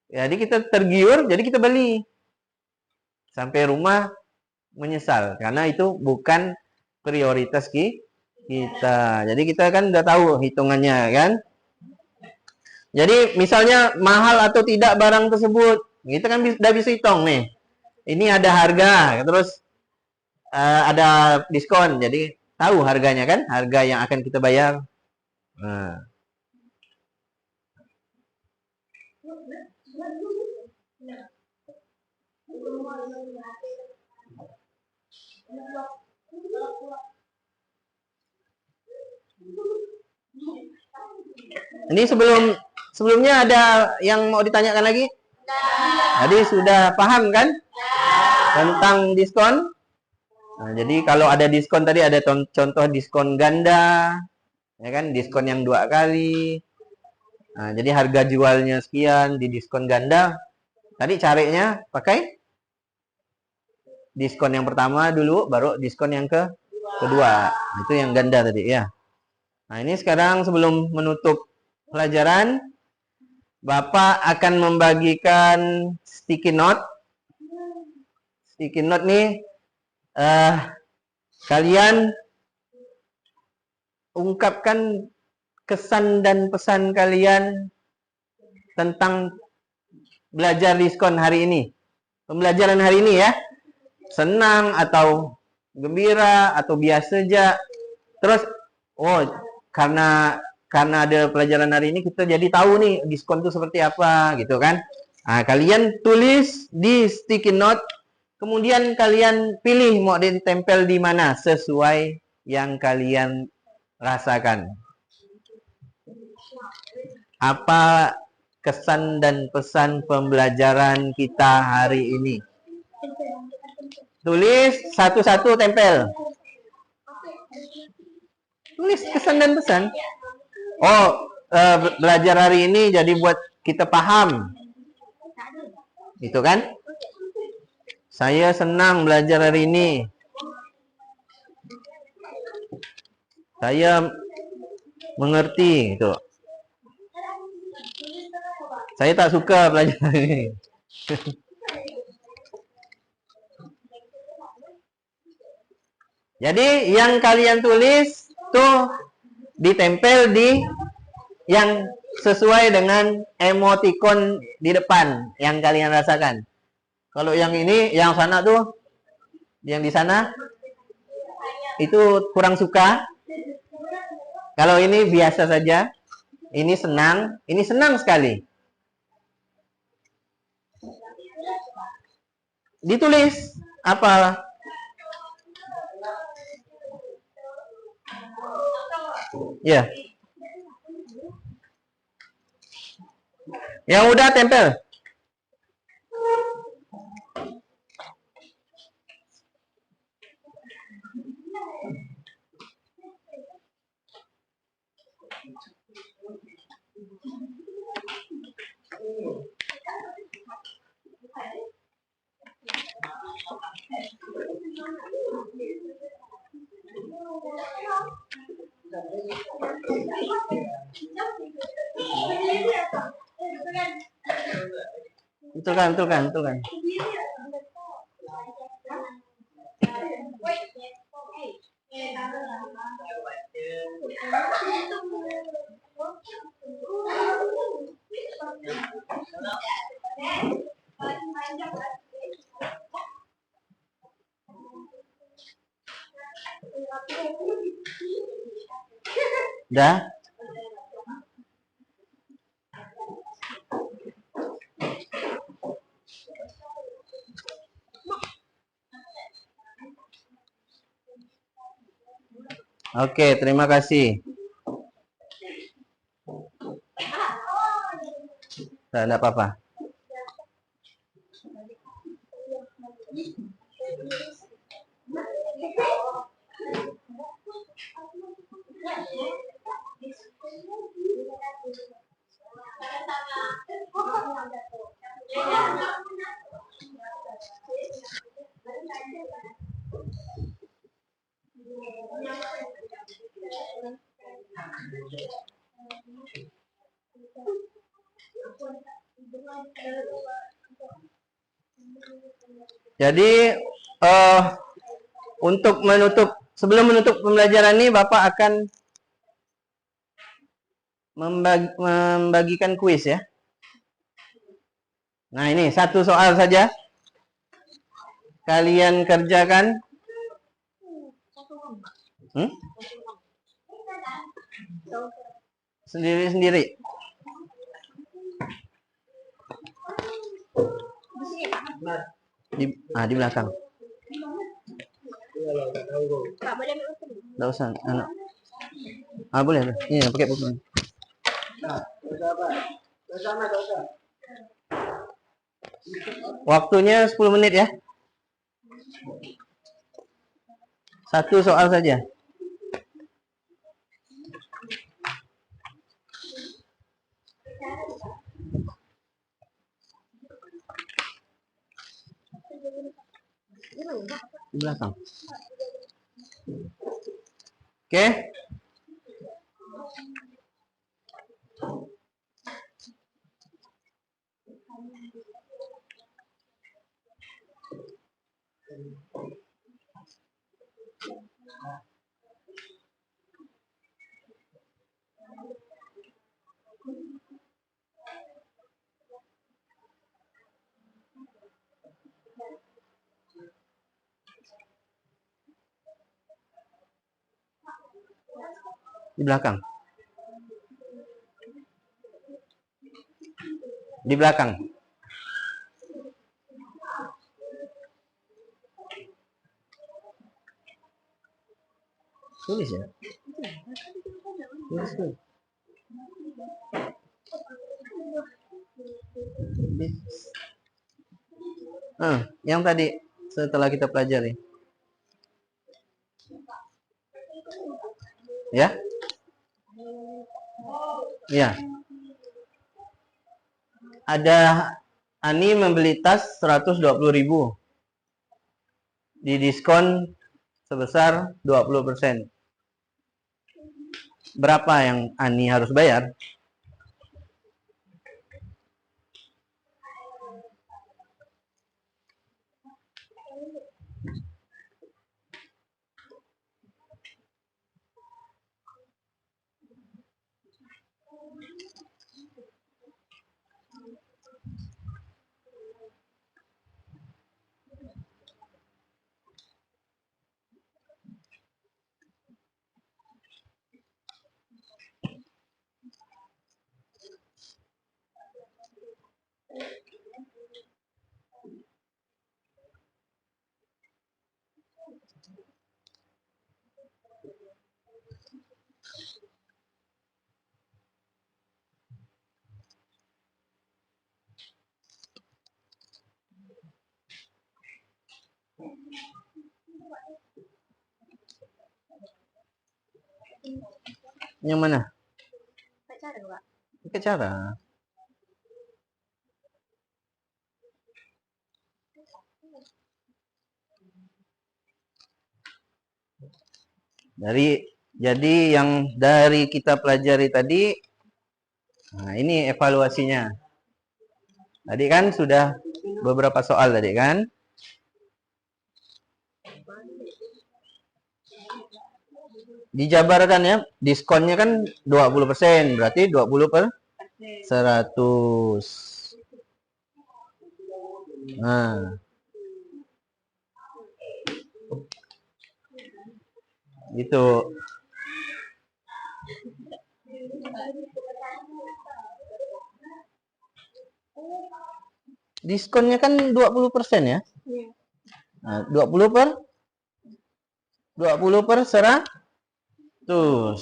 Jadi kita tergiur, jadi kita beli. Sampai rumah menyesal karena itu bukan prioritas kita. Jadi kita kan udah tahu hitungannya kan? Jadi misalnya mahal atau tidak barang tersebut, kita kan udah bisa hitung nih. Ini ada harga, terus ada diskon, jadi tahu harganya kan, harga yang akan kita bayar. Nah. Ini sebelumnya ada yang mau ditanyakan lagi? Jadi sudah paham kan tentang diskon? Nah, jadi kalau ada diskon tadi ada contoh diskon ganda, ya kan? Diskon yang 2 kali. Nah, jadi harga jualnya sekian di diskon ganda. Tadi caranya pakai diskon yang pertama dulu, baru diskon yang kedua. Itu yang ganda tadi ya. Nah, ini sekarang sebelum menutup pelajaran, Bapak akan membagikan sticky note. Sticky note nih, kalian ungkapkan kesan dan pesan kalian tentang belajar diskon hari ini. Pembelajaran hari ini ya. Senang atau gembira atau biasa saja. Terus, karena ada pelajaran hari ini kita jadi tahu nih diskon itu seperti apa gitu kan. Nah, kalian tulis di sticky note, kemudian kalian pilih mau ditempel di mana sesuai yang kalian rasakan. Apa kesan dan pesan pembelajaran kita hari ini? Tulis satu-satu tempel. Tulis kesan dan pesan. Belajar hari ini jadi buat kita paham. Itu kan? Saya senang belajar hari ini. Saya mengerti itu. Saya tak suka belajar hari ini. Jadi yang kalian tulis tuh ditempel di yang sesuai dengan emoticon di depan yang kalian rasakan. Kalau yang ini, yang sana tuh, yang di sana itu kurang suka. Kalau ini biasa saja. Ini senang sekali. Ditulis apa? Ya. Yang udah tempel. Betulkan. Dah. Oke, terima kasih. Tidak apa-apa. Jadi untuk sebelum menutup pembelajaran ini, Bapak akan membagikan kuis ya. Nah, ini satu soal saja. Kalian kerjakan. Sendiri-sendiri. Di belakang. Nggak usah. Boleh. Ini pakai buku. Waktunya 10 menit ya. Satu soal saja. Di belakang. Oke. Di belakang. Di belakang. Tulis ya. Tulis. Yang tadi setelah kita pelajari. Ya? Ya. Ada Ani membeli tas 120.000. Didiskon sebesar 20%. Berapa yang Ani harus bayar? Yang mana? Pakai cara. Jadi yang dari kita pelajari tadi, nah ini evaluasinya. Tadi kan sudah beberapa soal tadi kan? Dijabarkan ya, diskonnya kan 20%, berarti 20 per 100. Nah. Gitu. Diskonnya kan 20% ya? Nah, 20 per 100. Tuh.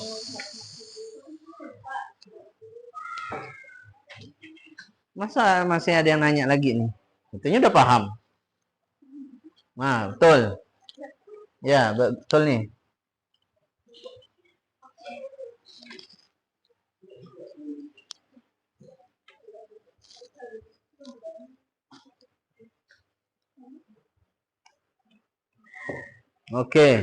Masa masih ada yang nanya lagi nih? Itunya udah paham. Nah, betul. Ya, betul nih. Oke.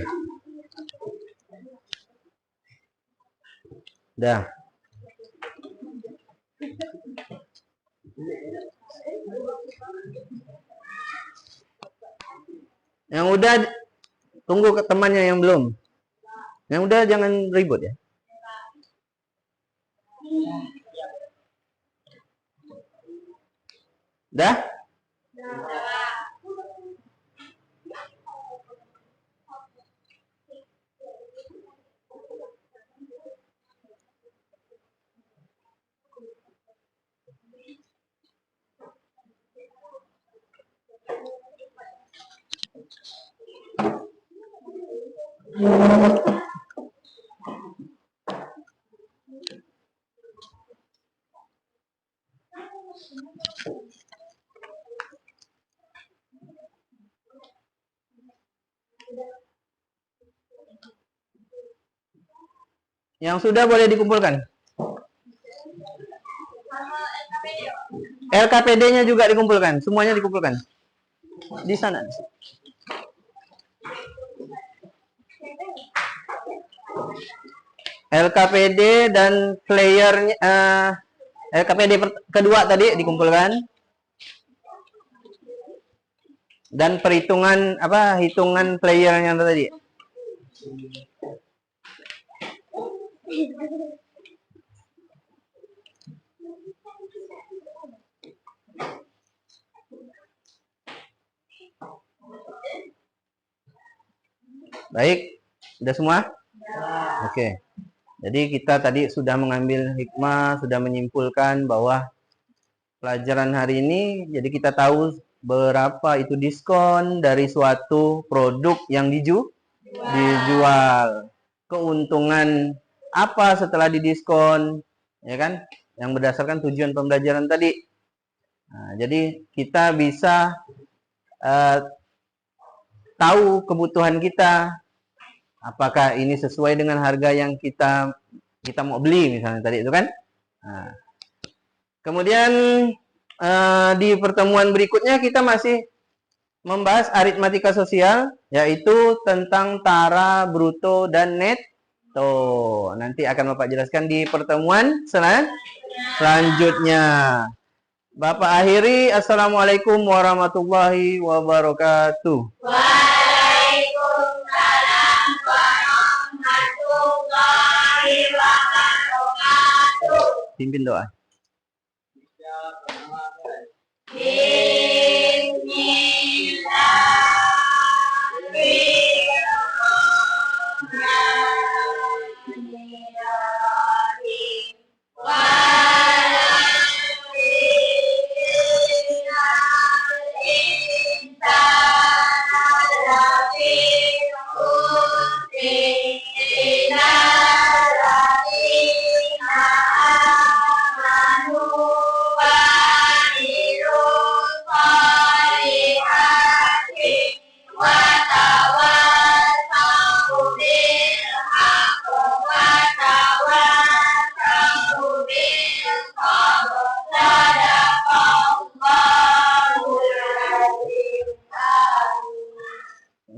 Dah. Yang udah tunggu ke temannya yang belum. Yang udah jangan ribut ya. Dah? Yang sudah boleh dikumpulkan. LKPD-nya juga dikumpulkan, semuanya dikumpulkan. Di sana. LKPD dan playernya, LKPD kedua tadi dikumpulkan. Dan perhitungan hitungan playernya tadi. Baik, sudah semua? Oke. Jadi kita tadi sudah mengambil hikmah, sudah menyimpulkan bahwa pelajaran hari ini, jadi kita tahu berapa itu diskon dari suatu produk yang dijual. Keuntungan apa setelah didiskon, ya kan? Yang berdasarkan tujuan pembelajaran tadi. Nah, jadi kita bisa tahu kebutuhan kita, apakah ini sesuai dengan harga yang kita mau beli misalnya tadi itu kan. Nah, kemudian di pertemuan berikutnya kita masih membahas aritmatika sosial, yaitu tentang tara, bruto, dan netto. Nanti akan Bapak jelaskan di pertemuan selanjutnya. Bapak akhiri, Assalamualaikum warahmatullahi wabarakatuh. Waalaikumsalam warahmatullahi wabarakatuh. Pimpin doa.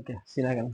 Oke, silakan.